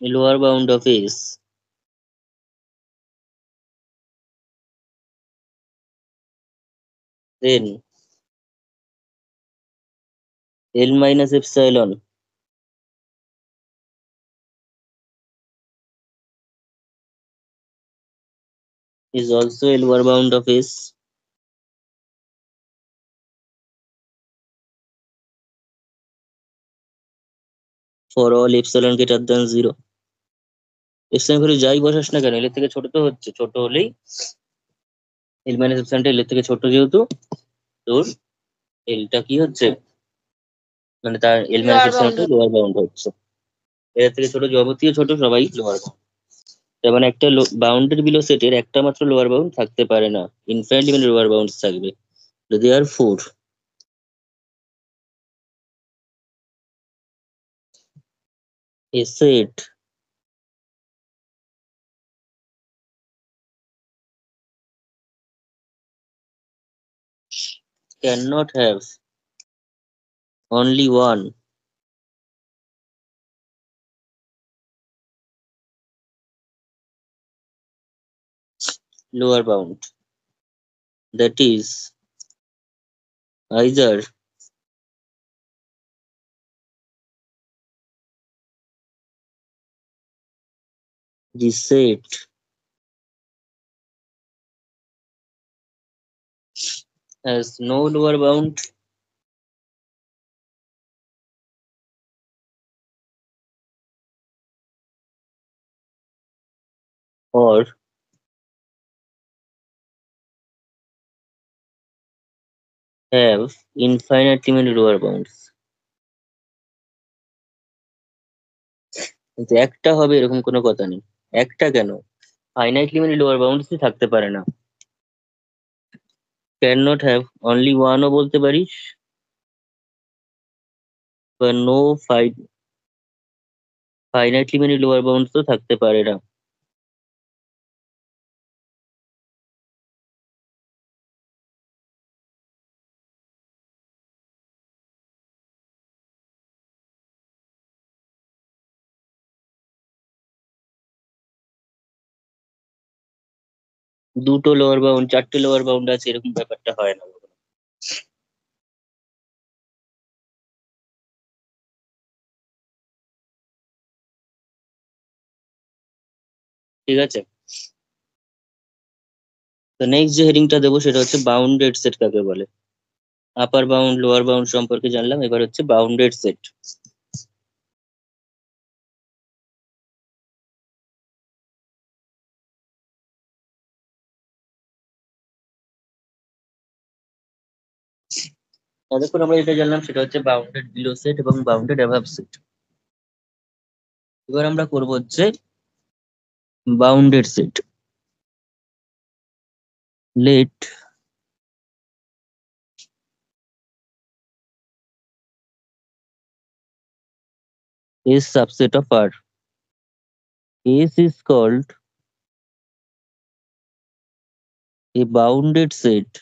Speaker 1: lower bound of S, then L minus epsilon is also a lower bound of S. For all epsilon greater than 0. epsilon value যাই বসাস না কেন, এর থেকে ছোট তো হচ্ছে, ছোট হলেই এল মাইনাস এপসিলনটা এর থেকে ছোট, যেহেতু তোর এলটা কি হচ্ছে, মানে তার এল মাইনাস এপসিলনটা লোয়ার বাউন্ড হচ্ছে। এর থেকে ছোট যাবতীয় ছোট সবাই লোয়ার বাউন্ড। তার মানে একটা বাউন্ডের বিলো সেটের একটা মাত্র লোয়ার বাউন্ড থাকতে পারে না, ইনফাইনাইটলি মানে লোয়ার বাউন্ডস থাকবে। যদি আর four a set cannot have only one lower bound, that is either the set has no lower bound or have infinitely many lower bounds। কিন্তু একটা হবে এরকম কোনো কথা নেই। একটা কেন, ফাইনাইটলি মানে লোয়ার বাউন্ডসই থাকতে পারে না। ক্যান নট হ্যাভ অনলি ওয়ানও বলতে পারিস, বা নো ফাইনাইটলি মেনি লোয়ার বাউন্ড তো থাকতে পারে না। দুটো লোয়ার বাউন্ড, চারটে লোয়ার বাউন্ড আছে, এরকম ব্যাপারটা হয় না। ঠিক আছে, তো নেক্সট যে হেডিংটা দেবো সেটা হচ্ছে বাউন্ডেড সেট কাকে বলে। আপার বাউন্ড লোয়ার বাউন্ড সম্পর্কে জানলাম, এবার হচ্ছে বাউন্ডেড সেট। এতক্ষণ আমরা যেটা জানলাম সেটা হচ্ছে বাউন্ডেড বিলো সেট এবং বাউন্ডেড অ্যাভাব সেট। এবার আমরা করবো হচ্ছে bounded set. Let S subset of R. S is called a bounded set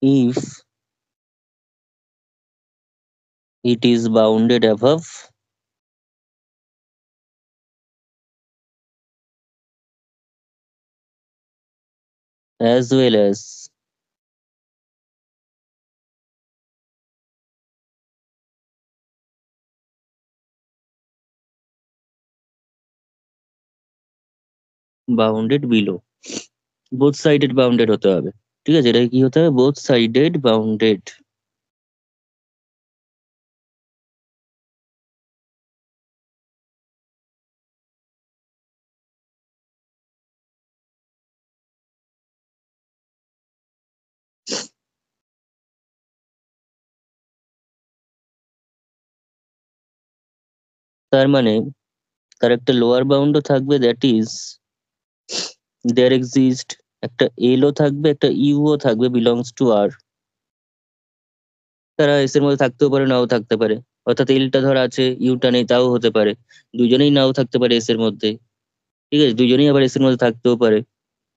Speaker 1: if it is bounded above as well as bounded below. Both sided bounded হতে হবে। ঠিক আছে, এটা কি হতে হবে? both sided bounded। তার মানে তার একটা লোয়ার বাউন্ডও থাকবে, দ্যাট ইজ দেয়ার এক্সিস্ট একটা এলও থাকবে, একটা ইউও থাকবে, বিলংস টু আর। তারা এস এর মধ্যে থাকতেও পারে, নাও থাকতে পারে। অর্থাৎ এলটা ধর আছে, ইউটা নেই, তাও হতে পারে। দুজনেই নাও থাকতে পারে এস এর মধ্যে। ঠিক আছে, দুজনেই আবার এস এর মধ্যে থাকতেও পারে,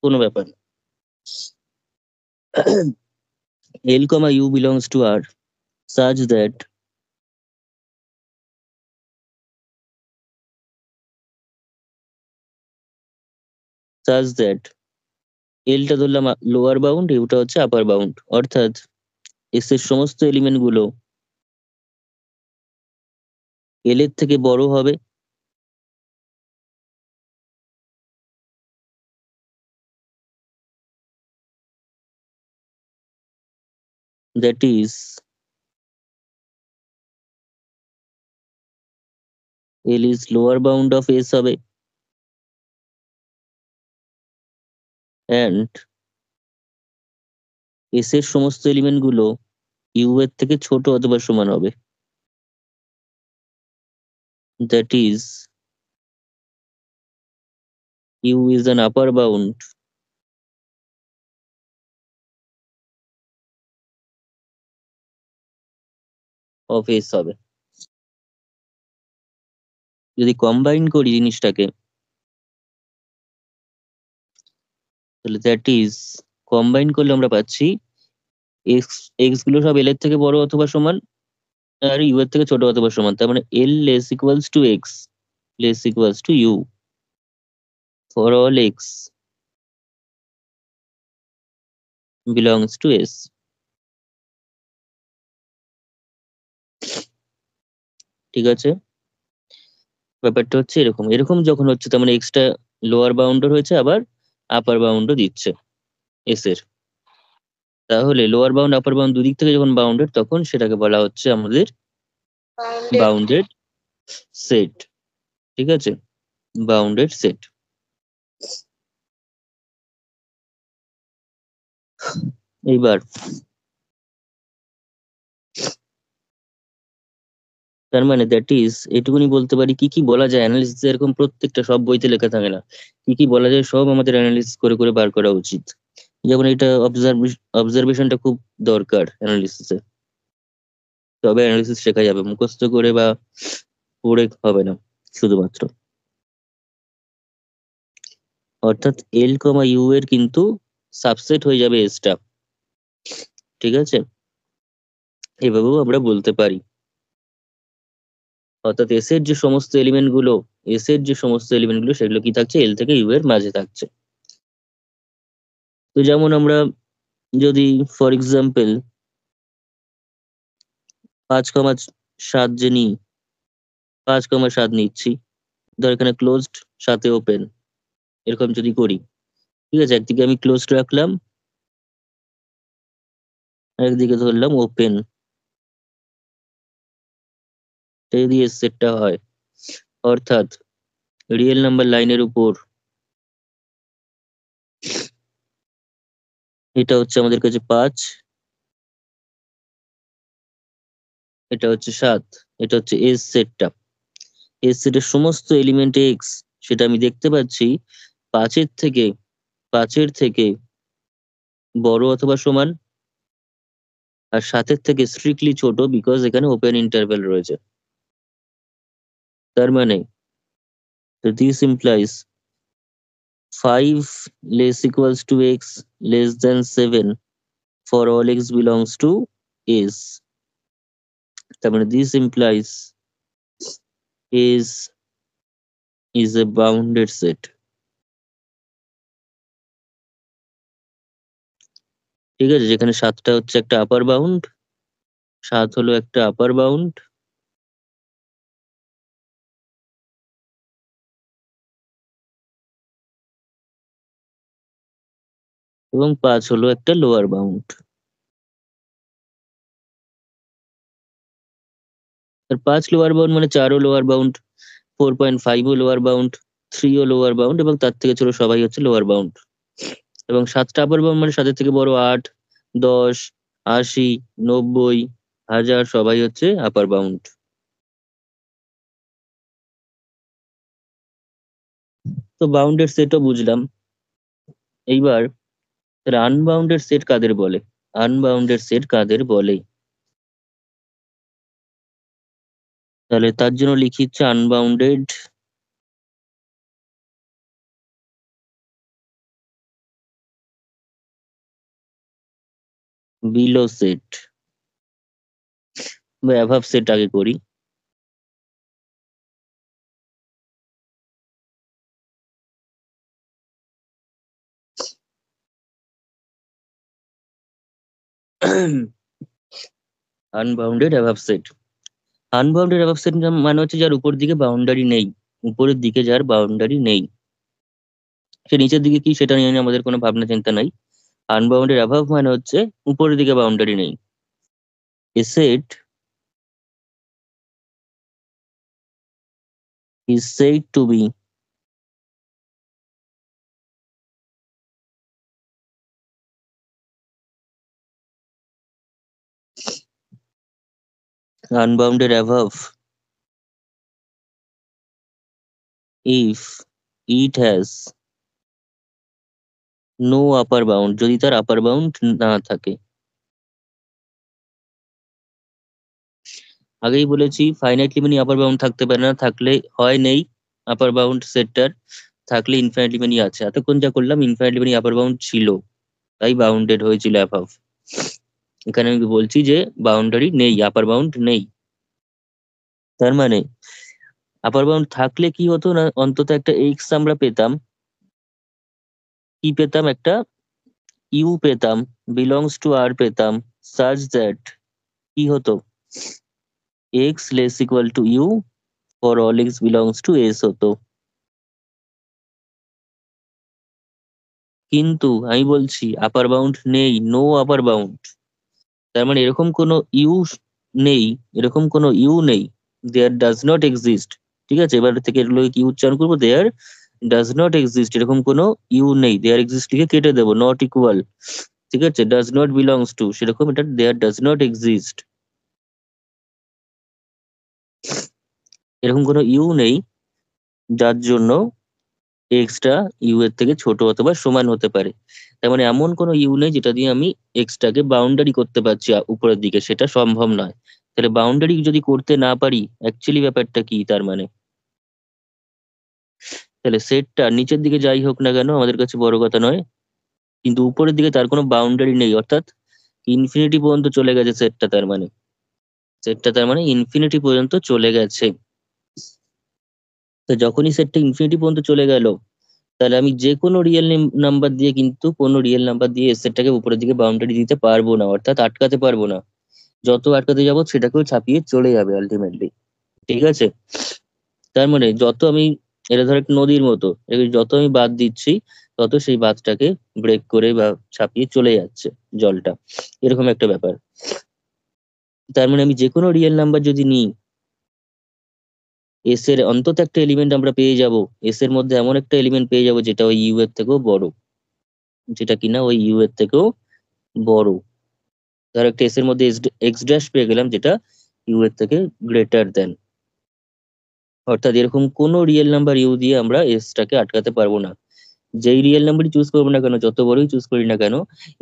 Speaker 1: কোনো ব্যাপার না। L comma U belongs to R such that L টা ধরলাম লোয়ার বাউন্ড, ইউটা হচ্ছে আপার বাউন্ড, অর্থাৎ এস এর সমস্ত এলিমেন্ট গুলো এল এর থেকে বড় হবে, that is L is lower bound of S হবে, অ্যান্ড এস এর সমস্ত এলিমেন্ট গুলো ইউ এর থেকে ছোট অথবা সমান হবে, that is U is an upper bound of S হবে। যদি কম্বাইন করি জিনিসটাকে, তাহলে দ্যাট ইজ, কম্বাইন করলে আমরা পাচ্ছি এক্স এক্স গুলো সব এল এর থেকে বড় অথবা সমান, আর ইউ এর থেকে ছোট অথবা সমান। তার মানে L less equals to x less equals to you for all x belongs to S. ঠিক আছে, ব্যাপারটা হচ্ছে এরকম এরকম যখন হচ্ছে, তার মানে এক্সটা লোয়ার বাউন্ডার হয়েছে, আবার আপার বাউন্ডও দিচ্ছে এস এর। তাহলে লোয়ার বাউন্ড আপার বাউন্ড দুদিক থেকে যখন বাউন্ডেড, তখন সেটাকে বলা হচ্ছে আমাদের বাউন্ডেড সেট। ঠিক আছে, বাউন্ডেড সেট। এইবার তার মানে দ্যাট ইজ এটুকুনি বলতে পারি কি কি বলা যায় অ্যানালিসিস, এরকম প্রত্যেকটা সব বইতে লেখা থাকে না, কি কি বলা যায় সব আমাদের অ্যানালিসিস করে করে বার করা উচিত। যেমন এটা অবজারভেশনটা খুব দরকার অ্যানালিসিসে, তবে অ্যানালিসিস শেখা যাবে, মুখস্থ করে বা পড়ে হবে না শুধুমাত্র। অর্থাৎ এল কমা ইউ এর কিন্তু সাবসেট হয়ে যাবে এসটা, ঠিক আছে, এভাবেও আমরা বলতে পারি। অর্থাৎ এস এর যে সমস্ত এলিমেন্ট গুলো, এস এর যে সমস্ত এলিমেন্ট গুলো সেগুলো কি থাকছে, এল থেকে ইউ এর মাঝে থাকছে। তো যেমন আমরা যদি ফর এক্সাম্পল 5,7 যে নিই, 5,7 নিচ্ছি, ধর এখানে ক্লোজড সাথে ওপেন, এরকম যদি করি, ঠিক আছে, একদিকে আমি ক্লোজড রাখলাম, একদিকে ধরলাম ওপেন, যদি এস সেটটা হয়, অর্থাৎ রিয়েল নাম্বার লাইনের উপর এটা হচ্ছে আমাদের কাছে 5, এটা হচ্ছে 7, এটা হচ্ছে এস সেটটা, এস সেটের সমস্ত এলিমেন্ট এক্স, সেটা আমি দেখতে পাচ্ছি 5-এর থেকে 5-এর থেকে বড় অথবা সমান, আর 7-এর থেকে স্ট্রিক্টলি ছোট, বিকজ এখানে ওপেন ইন্টারভ্যাল রয়েছে। তার মানে this implies 5 less equals to x less than 7 for all x belongs to S. তার মানে this implies is a bounded set. ঠিক আছে, যেখানে 7টা হচ্ছে একটা আপার বাউন্ড, 7 হলো একটা আপার বাউন্ড, এবং 5 হলো একটা লোয়ার বাউন্ড। আর 5 লোয়ার বাউন্ড মানে 4ও লোয়ার বাউন্ড, 4.5ও লোয়ার বাউন্ড, 3ও লোয়ার বাউন্ড, এবং তার থেকে ছোট সবাই হচ্ছে লোয়ার বাউন্ড। এবং 7টা আপার বাউন্ড মানে 7-এর থেকে বড় 8, 10, 80, 90, 1000 সবাই হচ্ছে আপার বাউন্ড। তো বাউন্ডেড সেটও বুঝলাম। এইবার আনবাউন্ডেড সেট কাদের বলে, আনবাউন্ডেড সেট কাদের বলে, তাহলে তার জন্য লিখি হচ্ছে আনবাউন্ডেড বিলো সেট বা অ্যাভাব সেট আগে করি। আনবাউন্ডেড অ্যাভাব সেট, আনবাউন্ডেড অ্যাভাব সেট মানে হচ্ছে যার উপর দিকে বাউন্ডারি নেই, উপরের দিকে যার বাউন্ডারি নেই, সে নিচের দিকে কি সেটা নিয়ে আমাদের কোনো ভাবনা চিন্তা নাই। আনবাউন্ডেড অ্যাভাব মানে হচ্ছে উপরের দিকে বাউন্ডারি নেই। এ set is said to be unbounded above if it has no upper bound, যদি তার আপার বাউন্ড না থাকে। আগেই বলেছি ফাইনাইট লিমিটে আপার বাউন্ড থাকতে পারে না, থাকলে হয় নেই আপার বাউন্ড সেটটার, থাকলে ইনফাইনাইট লিমিটই আছে। এতক্ষণ যা করলাম ইনফাইনাইট লিমিটে আপার বাউন্ড ছিল, তাই বাউন্ডেড হয়েছিল অ্যাভাব। এখানে আমি বলছি যে বাউন্ডারি নেই, আপার বাউন্ড নেই। তার মানে আপার বাউন্ড থাকলে কি হতো না, অন্তত একটা এক্স আমরা পেতাম, কি পেতাম, একটা ইউ পেতাম, বিলংস টু আর পেতাম, সাচ দ্যাট কি হতো, X less equal to you for all x belongs to S হতো। কিন্তু আমি বলছি আপার বাউন্ড নেই, নো আপার বাউন্ড, তার মানে এরকম কোনো ইউ নেই, এরকম কোনো ইউ নেই, দেয়ার ডাজ নট এক্সিস্ট। ঠিক আছে, এবার থেকে এগুলো কি উচ্চারণ করবো, দেয়ার ডাজ নট এক্সিস্ট, এরকম কোনো ইউ নেই, দেয়ার এক্সিস্ট লিখে কেটে দেবো, নট ইকুয়াল, ঠিক আছে, ডাজ নট বিলংস টু, সেরকম এটা দেয়ার ডাজ নট এক্সিস্ট। এরকম কোনো ইউ নেই যার জন্য এক্সটা ইউ এর থেকে ছোট অথবা সমান হতে পারে। তার মানে এমন কোনো ইউ নেই যেটা দিয়ে আমি এক্সটাকে বাউন্ডারি করতে পারছি উপরের দিকে, সেটা সম্ভব নয়। তাহলে বাউন্ডারি যদি করতে না পারি, অ্যাকচুয়ালি ব্যাপারটা কি তার মানে? তাহলে সেটটা নিচের দিকে যাই হোক না কেন আমাদের কাছে বড় কথা নয়, কিন্তু উপরের দিকে তার কোনো বাউন্ডারি নেই, অর্থাৎ ইনফিনিটি পর্যন্ত চলে গেছে সেটটা, তার মানে ইনফিনিটি পর্যন্ত চলে গেছে। তো যখনই সেটটা ইনফিনিটি পর্যন্ত চলে গেল, তাহলে আমি যে কোনো রিয়েল নাম্বার দিয়ে, কিন্তু কোনো রিয়েল নাম্বার দিয়ে সেটটাকে উপরের দিকে বাউন্ডারি দিতে পারবো না, অর্থাৎ আটকাতে পারবো না। যত আটকাতে যাবো সেটাকেও ছাপিয়ে চলে যাবে আলটিমেটলি। ঠিক আছে? তার মানে যত আমি, এটা ধর একটা নদীর মতো, এবার যত আমি বাঁধ দিচ্ছি তত সেই বাঁধটাকে ব্রেক করে বা ছাপিয়ে চলে যাচ্ছে জলটা, এরকম একটা ব্যাপার। তার মানে আমি যে কোনো রিয়েল নাম্বার যদি নিই, এস এর অন্তত একটা এলিমেন্ট আমরা পেয়ে যাব, এস এর মধ্যে এমন একটা এলিমেন্ট পেয়ে যাব যেটা ওই ইউ এর থেকেও বড়, যেটা কিনা ওই ইউ এর থেকেও বড়। ধর একটা এস এর মধ্যে এক্স ড্যাশ পেয়ে গেলাম যেটা ইউ এর থেকে গ্রেটার দেন, অর্থাৎ এরকম কোনো রিয়েল নাম্বার ইউ দিয়ে আমরা এসটাকে আটকাতে পারবো না। যেই রিয়েল নাম্বারই চুজ করবো না কেন, যত বড়ই চুজ করি না কেন,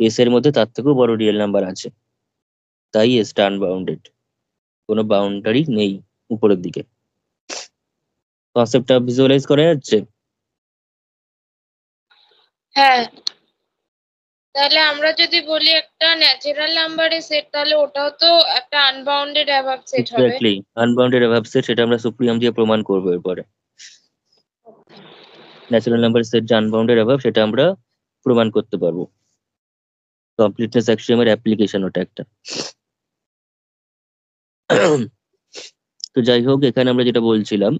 Speaker 1: এস এর মধ্যে তার থেকেও বড় রিয়েল নাম্বার আছে, তাই এসটা আনবাউন্ডেড, কোনো বাউন্ডারি নেই উপরের দিকে। কনসেপ্টটা ভিজুয়ালাইজ করা যাচ্ছে?
Speaker 2: হ্যাঁ, তাহলে আমরা যদি বলি একটা ন্যাচারাল নাম্বারের সেট, তাহলে ওটাও তো একটা আনবাউন্ডেড অ্যাভাব সেট হবে।
Speaker 1: এক্স্যাক্টলি, আনবাউন্ডেড অ্যাভাব সেট, সেটা আমরা সুপ্রিয়াম দিয়ে প্রমাণ করবো এরপরে। ন্যাচারাল নাম্বার সেট যে আনবাউন্ডেড অ্যাভাব, সেটা আমরা প্রমাণ করতে পারবো। কমপ্লিটনেস অ্যাক্সিওমের অ্যাপ্লিকেশন ওটা একটা। তো যাই হোক, এখানে আমরা যেটা বলছিলাম,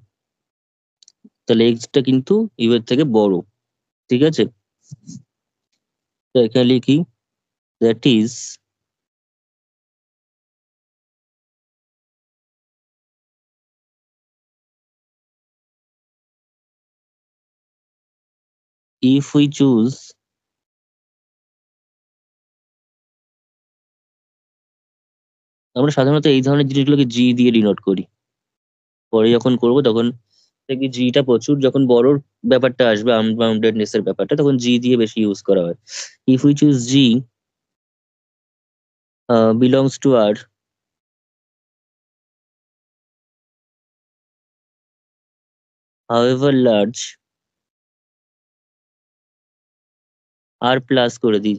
Speaker 1: তাহলে এক্সটা কিন্তু ইউ এর থেকে বড়। ঠিক আছে? তো এখানে লিখি, that is if we choose আমরা সাধারণত এই ধরনের জিনিসগুলোকে জি দিয়ে ডিনোট করি, পরে যখন করব তখন দেখবি জিটা প্রচুর, যখন বড় ব্যাপারটা আসবে আনবাউন্ডেডনেস এর ব্যাপারটা, তখন জি দিয়ে বেশি ইউজ করা হয়। If we choose G belongs to R, however large, আর প্লাস করে দিই,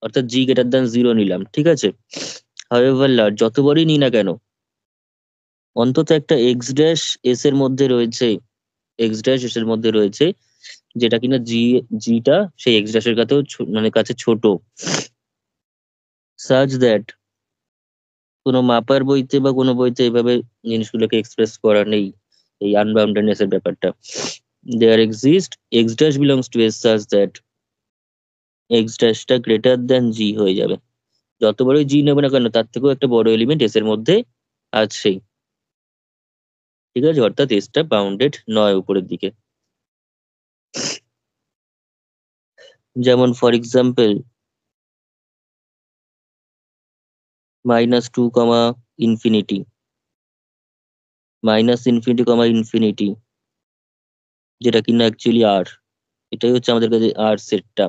Speaker 1: অর্থাৎ জি গ্রেটার দ্যান জিরো নিলাম। ঠিক আছে? however large, যত বড়ই নিই না কেন, অন্তত একটা এক্স ড্যাশ এস এর মধ্যে রয়েছে, এক্স ড্যাশ এস এর মধ্যে রয়েছে, যেটা কিনা জিটা সেই এক্স ড্যাশের কাছেও মানে কাছে ছোট, সাচ দ্যাট, কোনো মাপার বইতে বা কোনো বইতে এইভাবে জিনিসগুলোকে এক্সপ্রেস করা নেই, এই আনবাউন্ডেডনেস এর ব্যাপারটা। There exist x dash belongs to S such that x ড্যাশটা গ্রেটার দ্যান জি হয়ে যাবে। যত বড়ই জি নেবে না কেন, তার থেকেও একটা বড় এলিমেন্ট এস এর মধ্যে আছে। ঠিক আছে? অর্থাৎ এসটা বাউন্ডেড নয় উপরের দিকে। যেমন for example -2, infinity, -infinity, infinity, যেটা কিনা অ্যাকচুয়ালি আর, এটাই হচ্ছে আমাদের কাছে আর সেটটা।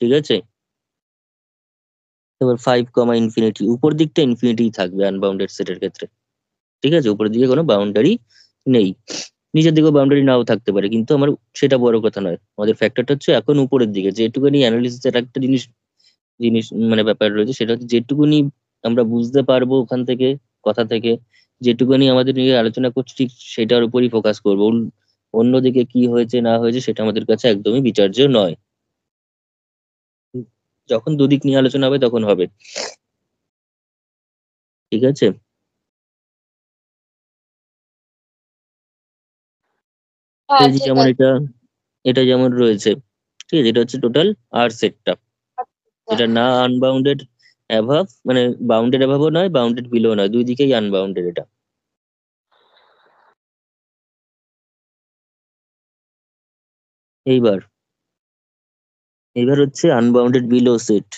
Speaker 1: ঠিক আছে? এবার 5, ইনফিনিটি, উপর দিকটা ইনফিনিটি থাকবে আনবাউন্ডেড সেটের ক্ষেত্রে। ঠিক আছে? উপরের দিকে কোনো বাউন্ডারি নেই, নিচের দিকেও বাউন্ডারি নাও থাকতে পারে, কিন্তু আমার সেটা বড় কথা নয়। আমাদের ফ্যাক্টরটা হচ্ছে এখন উপরের দিকে, যেটুকুনি অ্যানালিসিসের একটা জিনিস জিনিস মানে ব্যাপার রয়েছে, সেটা হচ্ছে যেটুকুনি আমরা বুঝতে পারবো ওখান থেকে, কথা থেকে, যেটুকুনি আমাদের নিয়ে আলোচনা করছি, ঠিক সেটার উপরই ফোকাস করবো। অন্যদিকে কি হয়েছে না হয়েছে সেটা আমাদের কাছে একদমই বিচার্য নয়। যখন দুদিক নিয়ে আলোচনা হবে তখন হবে। ঠিক আছে?
Speaker 2: হ্যাঁ,
Speaker 1: এই যে
Speaker 2: ঠিক
Speaker 1: যেমন
Speaker 2: আছে।
Speaker 1: এটা, এটা যেমন রয়েছে, ঠিক আছে, এটা হচ্ছে টোটাল আর সেটটা,
Speaker 2: আচ্ছা।
Speaker 1: এটা না আনবাউন্ডেড অ্যাভাব, মানে বাউন্ডেড অ্যাভাবও নয়, বাউন্ডেড বিলো নয়, দুই দিকেই আনবাউন্ডেড এটা। এইবার এইবার হচ্ছে আনবাউন্ডেড বিলো সেট।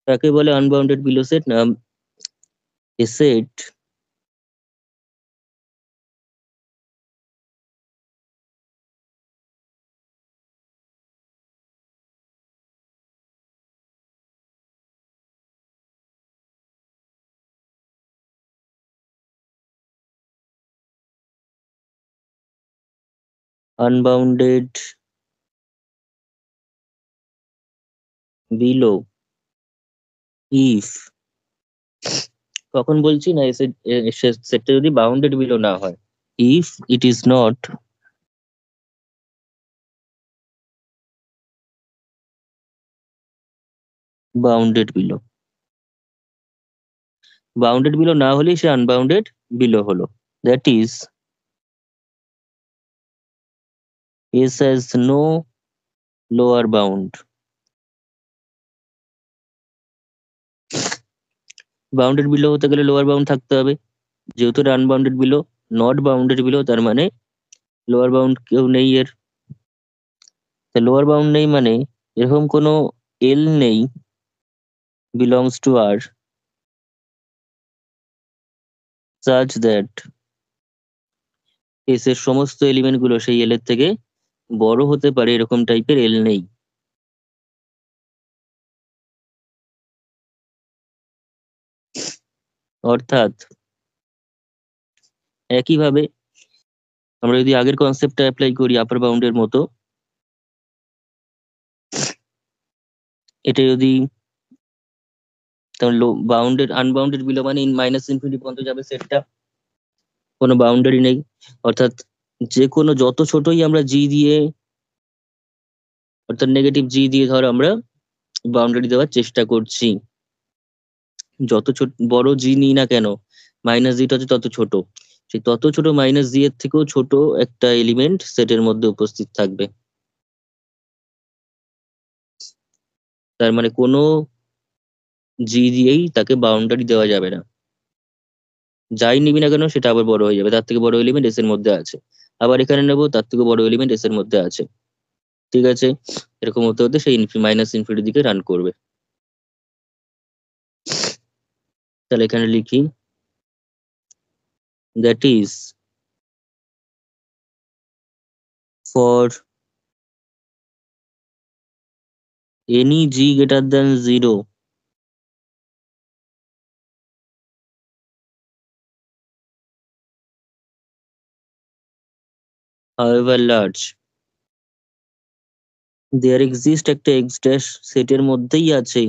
Speaker 1: কাকে বলে আনবাউন্ডেড বিলো সেট? না, a set unbounded below if, কখন বলছি না সেটটা যদি বাউন্ডেড বিলো না হয়, if it is not bounded below. Bounded below না হলেই সে আনবাউন্ডেড বিলো হলো। That is S has no lower bound. Bounded below হতে গেলে লোয়ার বাউন্ড থাকতে হবে, যেহেতু এটা unbounded below, not bounded below, তার মানে লোয়ার বাউন্ড কেউ নেই এর। লোয়ার বাউন্ড নেই মানে এরকম কোনো এল নেই belongs to R such that S এর সমস্ত এলিমেন্ট গুলো সেই এল এর থেকে বড় হতে পারে, এরকম টাইপের এল নেই। অর্থাৎ একইভাবে আমরা যদি আগের কনসেপ্টটা অ্যাপ্লাই করি আপার বাউন্ডের মতো, এটা যদি তাহলে বাউন্ডেড আনবাউন্ডেড বিলো মানে মাইনাস ইনফিনিটি পর্যন্ত যাবে সেটটা, কোনো বাউন্ডারি নেই। অর্থাৎ যে কোনো যত ছোটই আমরা জি দিয়ে, অর্থাৎ নেগেটিভ জি দিয়ে ধর আমরা বাউন্ডারি দেওয়ার চেষ্টা করছি, যত ছোট বড় জি নিই না কেন, মাইনাস জিটা হচ্ছে তত ছোট, সেই তত ছোট মাইনাস জি এর থেকেও ছোট একটা এলিমেন্ট সেটের মধ্যে উপস্থিত থাকবে। তার মানে কোনো জি দিয়েই তাকে বাউন্ডারি দেওয়া যাবে না, যাই নিবি না কেন সেটা আবার বড় হয়ে যাবে, তার থেকে বড় এলিমেন্ট এস এর মধ্যে আছে, আবার এখানে নেবো তার থেকে বড় এলিমেন্ট এস এর মধ্যে আছে। ঠিক আছে, এরকম হতে হতে সেই মাইনাস ইনফিনিটির দিকে রান করবে। তাহলে এখানে লিখি that is for any G greater than 0, however large, there exist একটা এক্স ড্যাশ সেটের মধ্যেই আছে,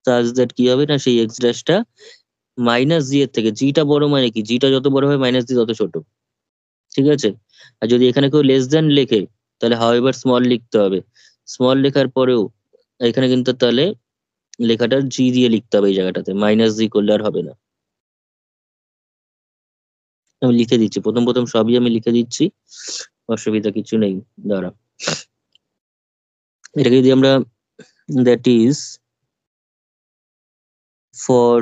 Speaker 1: such that কি হবে না সেই এক্স ড্যাশটা মাইনাস জি এর থেকে, জিটা বড় মানে কি, জিটা যত বড় হয় মাইনাস জি তত ছোট। ঠিক আছে, আর যদি এখানে কেউ লেস দেন লেখে তাহলে হাউএভার স্মল লিখতে হবে, স্মল লেখার পরেও এখানে কিন্তু তাহলে লেখাটা জি দিয়ে লিখতে হবে, এই জায়গাটাতে মাইনাস জি করলে আর হবে না। আমি লিখে দিচ্ছি, প্রথম প্রথম সবই আমি লিখে দিচ্ছি, অসুবিধা কিছু নেই। দাঁড়া, এটাকে যদি আমরা দ্যাট ইজ ফর,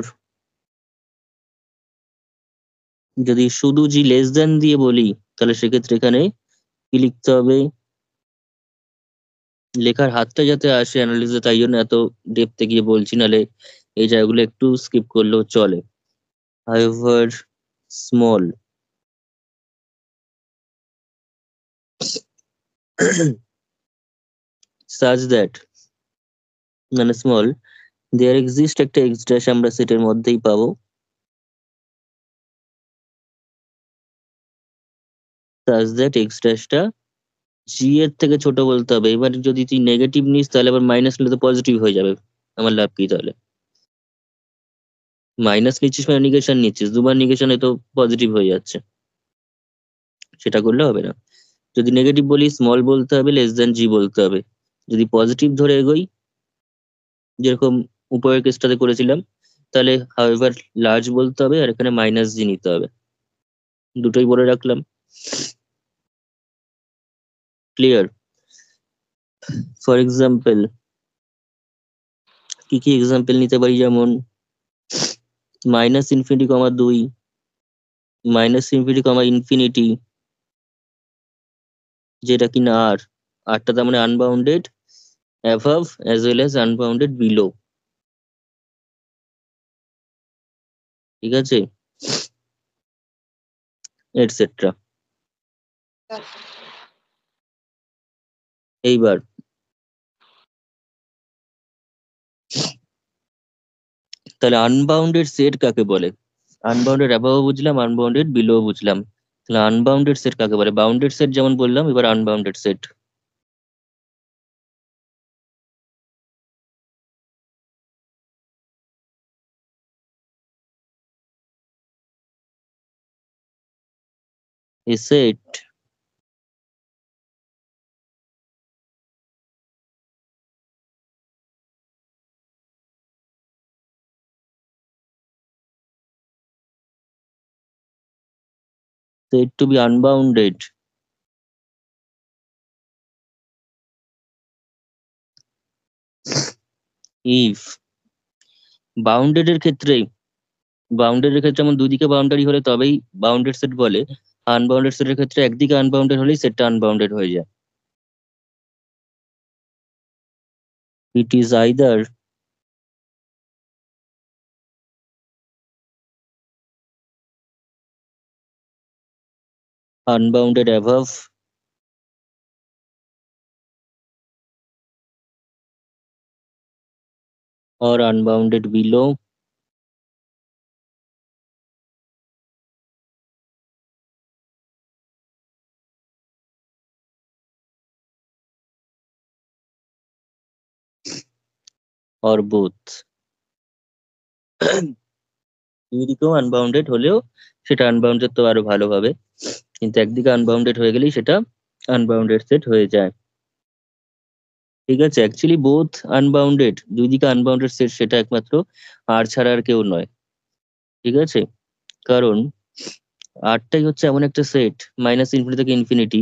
Speaker 1: যদি শুধু জি লেস দেন দিয়ে বলি তাহলে সেক্ষেত্রে এখানে কি লিখতে হবে, লেখার হাতটা যাতে আসে অ্যানালিসিসে, তাই জন্য এত ডেপথে গিয়ে বলছি, নাহলে এই জায়গাগুলো একটু স্কিপ করলেও চলে। however small such that মানে স্মল দেয়ার এক্সিস্ট একটা এক্স ড্যাশ আমরা সেটের মধ্যেই পাবো, such that এক্স ড্যাশটা জি এর থেকে ছোট বলতে হবে। এবার যদি তুই নেগেটিভ নিস তাহলে আবার মাইনাস নিলে তো পজিটিভ হয়ে যাবে, আমার লাভ কি তাহলে? মাইনাস নিচ্ছিস মানে নিগেশন নিচ্ছিস, দুবার নিগেশনে তো পজিটিভ হয়ে যাচ্ছে, সেটা করলে হবে না। যদি নেগেটিভ বলি স্মল বলতে হবে, লেস দেন জি বলতে হবে। যদি পজিটিভ ধরে এগোই যেরকম উপরের কেসটাতে করেছিলাম, তাহলে হাউএভার লার্জ বলতে হবে, আর এখানে মাইনাস জি নিতে হবে। দুটোই বলে রাখলাম, ক্লিয়ার? ফর এক্সাম্পল কি কি এক্সাম্পল নিতে পারি, যেমন মাইনাস ইনফিনিটি কমা 2, মাইনাস ইনফিনিটি কমা ইনফিনিটি, যেটা কিনা আর আরটা তার মানে unbounded, above as well as unbounded below. ঠিক আছে, এটসেট্রা। এইবার তাহলে আনবাউন্ডেড সেট কাকে বলে? আনবাউন্ডেড অ্যাভাব বুঝলাম, আনবাউন্ডেড বিলো বুঝলাম, তাহলে আনবাউন্ডেড সেট কাকে বলে? বাউন্ডেড সেট যেমন বললাম, এবার unbounded set. A set said to be unbounded if bounded এর ক্ষেত্রে, যেমন দুদিকে বাউন্ডারি হলে তবেই বাউন্ডেড সেট বলে। আনবাউন্ডেড সেটের ক্ষেত্রে একদিকে আনবাউন্ডেড হলেই সেটটা আনবাউন্ডেড হয়ে যায়। It is either unbounded above or unbounded below or both। দুদিকেও আনবাউন্ডেড হলেও সেটা আনবাউন্ডেড তো আরো ভালোভাবে, কিন্তু একদিকে আনবাউন্ডেড হয়ে গেলেই সেটা আনবাউন্ডেড সেট হয়ে যায়। ঠিক আছে, অ্যাকচুয়ালি বোথ আনবাউন্ডেড, দুই দিকে আনবাউন্ডেড সেট, সেটা একমাত্র আর ছাড়া আর কেউ নয়। ঠিক আছে, কারণ আরটাই হচ্ছে এমন একটা সেট মাইনাস ইনফিনিটি থেকে ইনফিনিটি,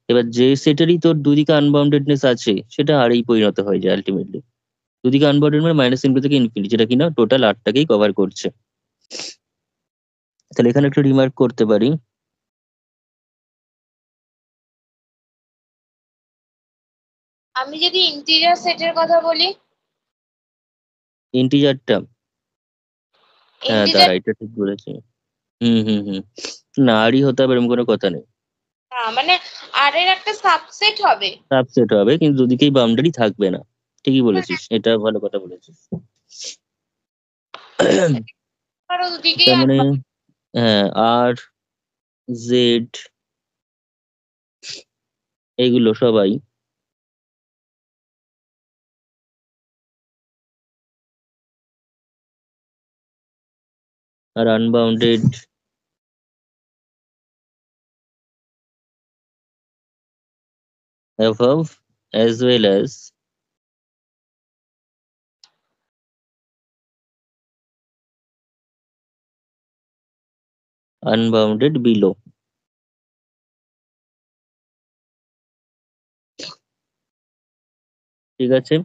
Speaker 1: এবার যে সেটেরই তোর দুদিকে আনবাউন্ডেডনেস আছে সেটা আরই পরিণত হয়ে যায় আলটিমেটলি। দুদিকে আনবাউন্ডেড মানে মাইনাস ইনফিনিটি থেকে ইনফিনিটি, যেটা কিনা টোটাল আরটাকেই কভার করছে। তাহলে এখানে একটা রিমার্ক করতে পারি,
Speaker 2: আমি যদি ইন্টিজার সেটের কথা বলি,
Speaker 1: ইন্টিজারটা, হ্যাঁ
Speaker 2: ইন্টিজার
Speaker 1: দাঁড়া, এটা ঠিক বলেছি। হুম, না আরই হতে হবে এরকম কোনো কথা নেই,
Speaker 2: মানে আর এর একটা সাবসেট হবে।
Speaker 1: সাবসেট হবে, কিন্তু দুদিকেই বাউন্ডারি থাকবে না। ঠিকই বলেছিস, এটা ভালো কথা বলেছিস।
Speaker 2: কারো দুদিকেই
Speaker 1: তার মানে হ্যাঁ, আর জেড এগুলো সবাই আর unbounded above as well as unbounded below। ঠিক আছে,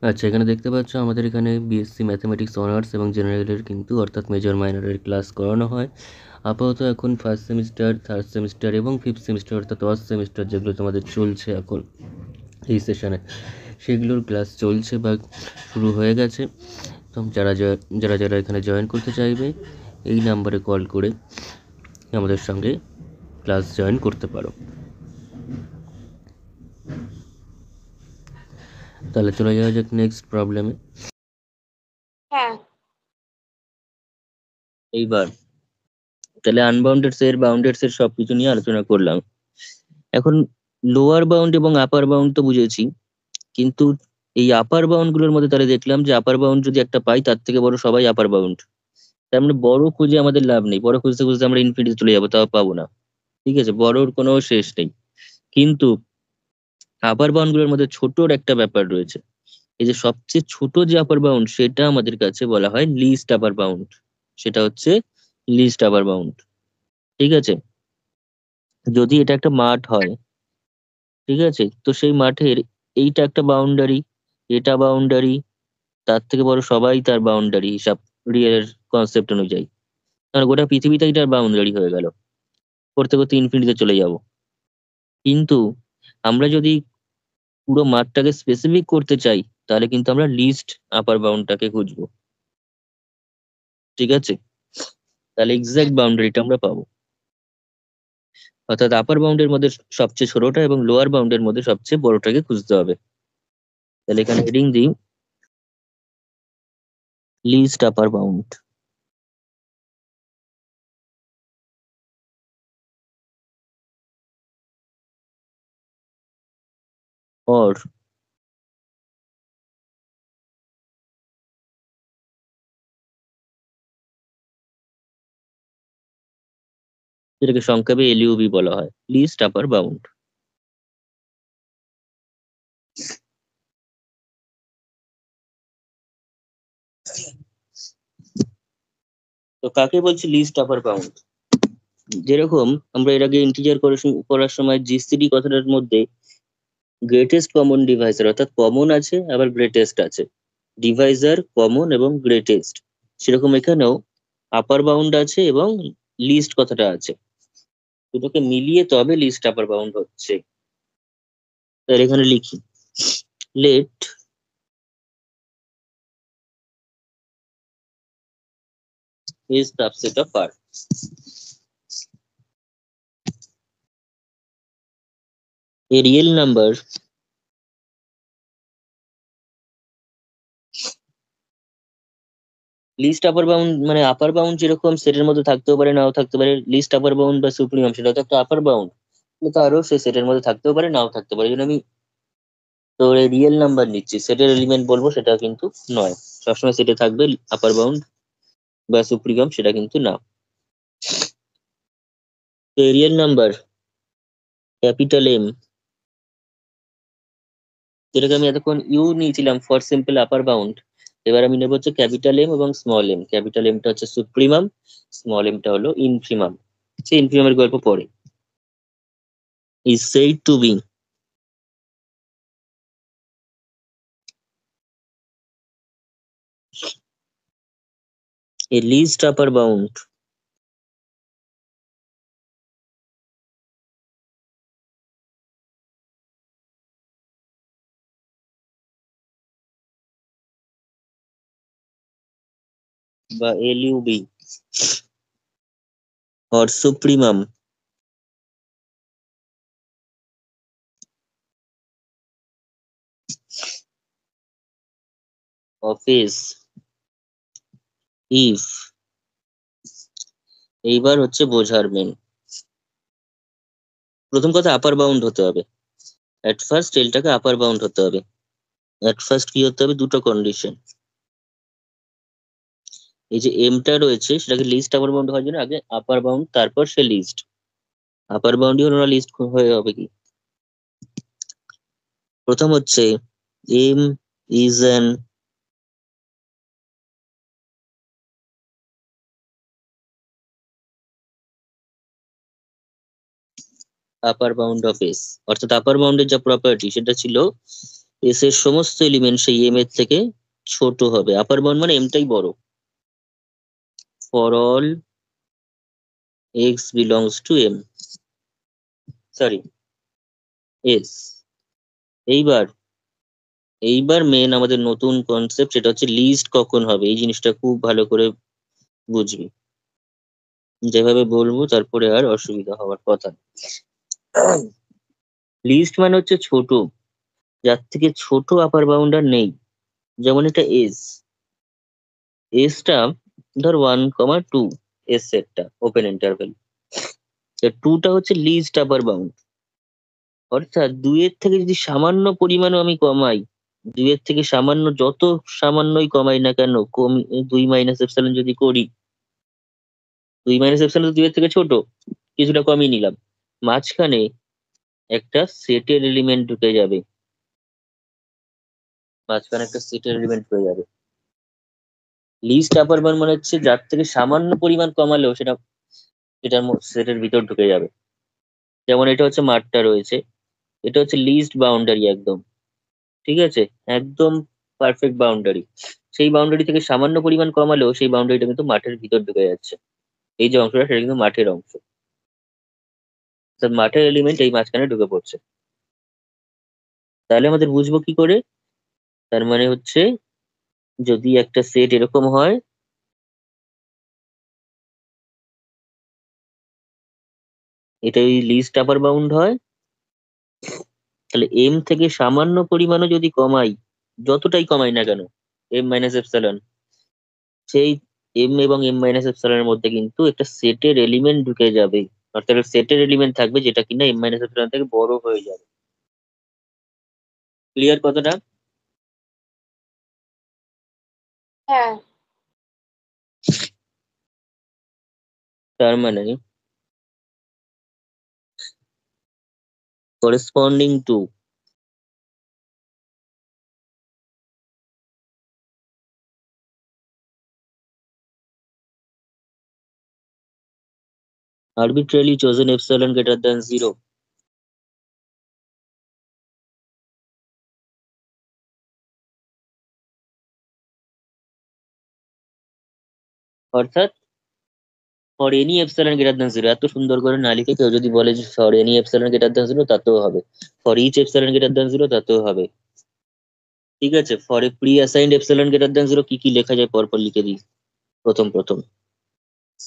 Speaker 1: আচ্ছা এখানে দেখতে পাচ্ছ আমাদের এখানে বিএসসি ম্যাথমেটিক্স অনার্স এবং জেনারেলের কিন্তু অর্থাৎ মেজর মাইনরের ক্লাস করানো হয়। আপাতত এখন ফার্স্ট সেমিস্টার, থার্ড সেমিস্টার এবং ফিফথ সেমিস্টার অর্থাৎ অল সেমিস্টার যেগুলো তোমাদের চলছে এখন এই সেশনে, সেগুলোর ক্লাস চলছে বা শুরু হয়ে গেছে। তো যারা যারা যারা এখানে জয়েন করতে চাইবে এই নাম্বারে কল করে আমাদের সঙ্গে ক্লাস জয়েন করতে পারো। তাহলে চলে যাওয়া যাক নেক্সট প্রবলেমে।
Speaker 2: হ্যাঁ
Speaker 1: এইবার তাহলে আনবাউন্ডেড সেট, বাউন্ডেড সেট সবকিছু নিয়ে আলোচনা করলাম। এখন লোয়ার বাউন্ড এবং আপার বাউন্ড তো বুঝেছি, কিন্তু এই আপার বাউন্ড গুলোর মধ্যে তাহলে দেখলাম যে আপার বাউন্ড যদি একটা পাই তার থেকে বড় সবাই আপার বাউন্ড। তার মানে বড় খুঁজে আমাদের লাভ নেই, বড় খুঁজতে খুঁজতে আমরা ইনফিনিটি চলে যাবো, তাও পাবো না। ঠিক আছে, বড়র কোনো শেষ নেই। কিন্তু আপার বাউন্ড গুলোর মধ্যে ছোটর একটা ব্যাপার রয়েছে, এই যে সবচেয়ে ছোট যে আপার বাউন্ড সেটা আমাদের কাছে বলা হয় লিস্ট আপার বাউন্ড। সেটা হচ্ছে লিস্ট আপার বাউন্ড। ঠিক আছে, যদি এটা একটা মাঠ হয়, ঠিক আছে, তো সেই মাঠের এইটা একটা বাউন্ডারি, এটা বাউন্ডারি, তার থেকে বড় সবাই তার বাউন্ডারি হিসাব, রিয়েল কনসেপ্ট অনুযায়ী। কারণ গোটা পৃথিবীটাই তার বাউন্ডারি হয়ে গেল, করতে করতে ইনফিনিটিতে চলে যাব। কিন্তু আমরা যদি পুরো মাঠটাকে স্পেসিফিক করতে চাই তাহলে কিন্তু আমরা লিস্ট আপার বাউন্ডটাকে খুঁজবো, ঠিক আছে? তাহলে এক্সাক্ট বাউন্ডারিটা আমরা পাবো, অর্থাৎ আপার বাউন্ডের মধ্যে সবচেয়ে ছোটটা এবং লোয়ার বাউন্ডের মধ্যে সবচেয়ে বড়টাকে খুঁজতে হবে। তাহলে এখানে হেডিং দিই লিস্ট আপার বাউন্ড। or যেটাকে সংক্ষেপে এলইউবি বলা হয়, লিস্ট আপার বাউন্ড। তো কাকে বলছি লিস্ট আপার বাউন্ড? যেরকম আমরা এর আগে ইন্টিজার করার সময় জিসিডি কথাটার মধ্যে গ্রেটেস্ট কমন ডিভাইজার অর্থাৎ কমন আছে আবার গ্রেটেস্ট আছে, ডিভাইজার কমন এবং গ্রেটেস্ট, সেরকম এখানেও আপার বাউন্ড আছে এবং লিস্ট কথাটা আছে, দুটোকে মিলিয়ে তবে লিস্ট আপার বাউন্ড হচ্ছে। তাহলে এখানে লিখি let is subset of R. A real number least upper bound মানে আপার বাউন্ড যেরকম সেটের মধ্যে থাকতেও পারে নাও থাকতে পারে, লিস্ট আপার বাউন্ড বা সুপ্রিমাম সেটা তো একটা আপার বাউন্ড, তারও সে সেটের মধ্যে থাকতেও পারে নাও থাকতে পারে। এই জন্য আমি তোর রিয়েল নাম্বার নিচ্ছি, সেটের এলিমেন্ট বলবো সেটা কিন্তু নয়, সবসময় সেটে থাকবে আপার বাউন্ড বা সুপ্রিমাম, সেটা কিন্তু না। তো রিয়েল নাম্বার ক্যাপিটাল এম, যেটাকে আমি এতক্ষণ ইউ নিয়েছিলাম ফর সিম্পল আপার বাউন্ড, এবার আমি নেবো হচ্ছে ক্যাপিটাল এম এবং স্মল এম। ক্যাপিটাল এমটা হচ্ছে সুপ্রিমাম, স্মল এমটা হলো ইনফিমাম। সে ইনফিমামের গল্প পরে। is said to be a least upper bound বা LUB or supremum of is if, এইবার হচ্ছে বোঝার মেন। প্রথম কথা আপার বাউন্ড হতে হবে, এট ফার্স্ট এলটাকে আপার বাউন্ড হতে হবে। এট ফার্স্ট কি হতে হবে, দুটো কন্ডিশন। এই যে এমটা রয়েছে সেটাকে লিস্ট আপার বাউন্ড হওয়ার জন্য আগে আপার বাউন্ড তারপর সে লিস্ট, আপার বাউন্ডই হলো না লিস্ট হয়ে হবে কি। প্রথম হচ্ছে M is an upper bound of S, অর্থাৎ আপার বাউন্ডের যা প্রপার্টি সেটা ছিল এস এর সমস্ত এলিমেন্ট সেই এম এর থেকে ছোট হবে। আপার বাউন্ড মানে এমটাই বড়, for all x belongs to M, sorry S. এইবার এইবার মেন আমাদের নতুন কনসেপ্ট সেটা হচ্ছে লিস্ট কখন হবে, এই জিনিসটা খুব ভালো করে বুঝবি, যেভাবে বলবো তারপরে আর অসুবিধা হওয়ার কথা। লিস্ট মানে হচ্ছে ছোট, যার থেকে ছোট আপার বাউন্ড আর নেই। যেমন এটা এস, এসটা ধর 1,2, এস সেটটা ওপেন ইন্টারভেল, টুটা হচ্ছে লিস্ট আপার বাউন্ড, অর্থাৎ দুইয়ের থেকে যদি সামান্য পরিমাণও আমি কমাই, দুইয়ের থেকে সামান্য যত সামান্যই কমাই না কেন, দুই মাইনাস এপসাইলন যদি করি, দুই মাইনাস এপসাইলন দুইয়ের থেকে ছোট, কিছুটা কমিয়ে নিলাম, মাঝখানে একটা সেটের এলিমেন্ট ঢুকে যাবে, মাঝখানে একটা সেটের এলিমেন্ট হয়ে যাবে। লিস্ট আপার বাউন্ড মানে হচ্ছে যার থেকে সামান্য পরিমাণ কমালেও সেটা সেটার সেটের ভিতর ঢুকে যাবে। যেমন এটা হচ্ছে মাঠটা রয়েছে, এটা হচ্ছে লিস্ট বাউন্ডারি একদম, ঠিক আছে, একদম পারফেক্ট বাউন্ডারি। সেই বাউন্ডারি থেকে সামান্য পরিমাণ কমালেও সেই বাউন্ডারিটা কিন্তু মাঠের ভিতর ঢুকে যাচ্ছে। এই যে অংশটা সেটা কিন্তু মাঠের অংশ, অর্থাৎ মাঠের এলিমেন্ট এই মাঝখানে ঢুকে পড়ছে। তাহলে আমাদের বুঝবো কি করে? তার মানে হচ্ছে যদি একটা সেট এরকম হয়, এটাই লিস্ট আপার বাউন্ড হয়, তাহলে এম থেকে সামান্য পরিমাণও যদি কমাই, যতটাই কমাই না কেন, এম মাইনাস এপসালন, সেই এম এবং এম মাইনাস এপসালনের মধ্যে কিন্তু একটা সেটের এলিমেন্ট ঢুকে যাবে। অর্থাৎ সেটের এলিমেন্ট থাকবে যেটা কিনা এম মাইনাস এপসালন থেকে বড় হয়ে যাবে। ক্লিয়ার কথাটা?
Speaker 2: হ্যাঁ।
Speaker 1: তার মানে corresponding to arbitrarily chosen epsilon greater than 0, অর্থাৎ for any epsilon greater than zero, এত সুন্দর করে না লিখে কেউ যদি বলে যে for any epsilon greater than zero, তাতেও হবে। For each epsilon greater than zero, তাতেও হবে। ঠিক আছে, for a preassigned epsilon greater than zero কি কি লেখা যায় পরপর লিখে দিই। প্রথম প্রথম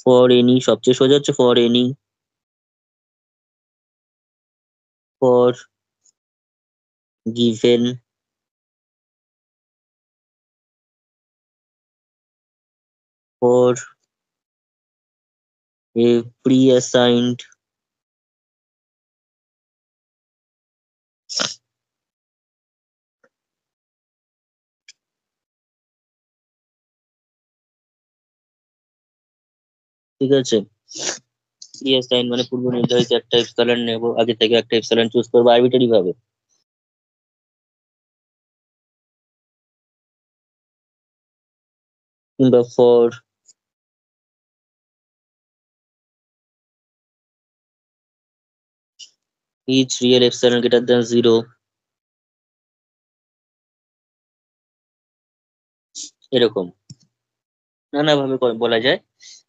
Speaker 1: ফর এনি, সবচেয়ে সোজা হচ্ছে for any, for given, for a pre assigned, ঠিক আছে, প্রি অ্যাসাইন্ড মানে পূর্ব নির্ধারিত একটা এপসাইলন নেব, আগে থেকে একটা এপসাইলন চুজ করবো আরবিটারি ভাবে, কিংবা for each real epsilon greater than zero, এরকম নানাভাবে বলা যায়।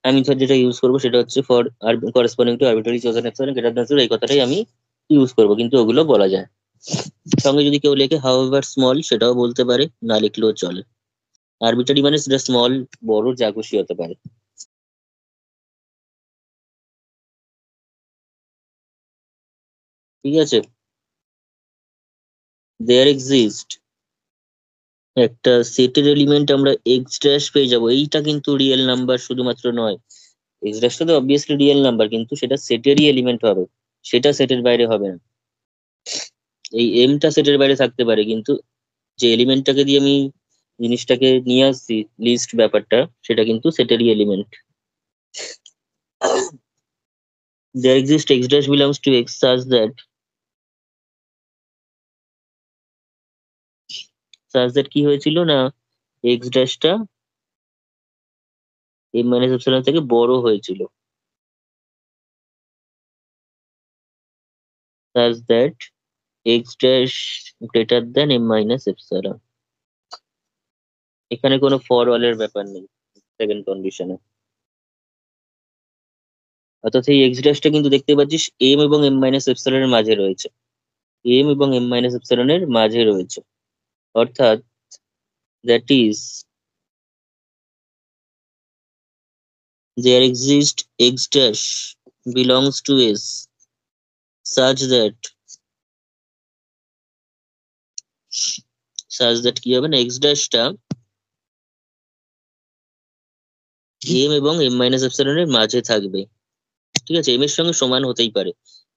Speaker 1: আমি ধর যেটা ইউজ করবো সেটা হচ্ছে for R corresponding to arbitrary chosen epsilon greater than zero, এই কথাটাই আমি ইউজ করবো, কিন্তু ওগুলো বলা যায়। সঙ্গে যদি কেউ লেখে হাউ এভার স্মল, সেটাও বলতে পারে, না লিখলেও চলে। আরবিটারি মানে সেটা স্মল বড় যা খুশি হতে পারে। ঠিক আছে, দেয়ার এক্সিস্ট একটা সেটের এলিমেন্ট, আমরা এক্স ড্যাশ পেয়ে যাবো। এইটা কিন্তু রিয়েল নাম্বার শুধুমাত্র নয়, এক্স ড্যাশটা তো অবভিয়াসলি রিয়েল নাম্বার, কিন্তু সেটা সেটেরই এলিমেন্ট হবে, সেটা সেটের বাইরে হবে না। এই এমটা সেটের বাইরে থাকতে পারে, কিন্তু যে এলিমেন্টটাকে দিয়ে আমি জিনিসটাকে নিয়ে আসছি, লিস্ট ব্যাপারটা, সেটা কিন্তু সেটেরই element. there exists x dash belongs to x such that কি হয়েছিল না, এক্স ড্যাশটা এম মাইনাস এপসাইলন থেকে বড় হয়েছিল, such that x dash greater than m minus epsilon। এখানে কোনো ফর অলের ব্যাপার নেই সেকেন্ড কন্ডিশনে। অর্থাৎ এই এক্স ড্যাশটা কিন্তু দেখতে পাচ্ছিস এম এবং এম মাইনাস এপসাইলনের মাঝে রয়েছে, এম এবং এম মাইনাস এপসাইলনের মাঝে রয়েছে। অর্থাৎ that is there exists x dash belongs to s such that কি হবে না, x ড্যাশটা এম এবং এম মাইনাস এপসাইলনের মাঝে থাকবে। ঠিক আছে, এম এর সঙ্গে সমান হতেই পারে,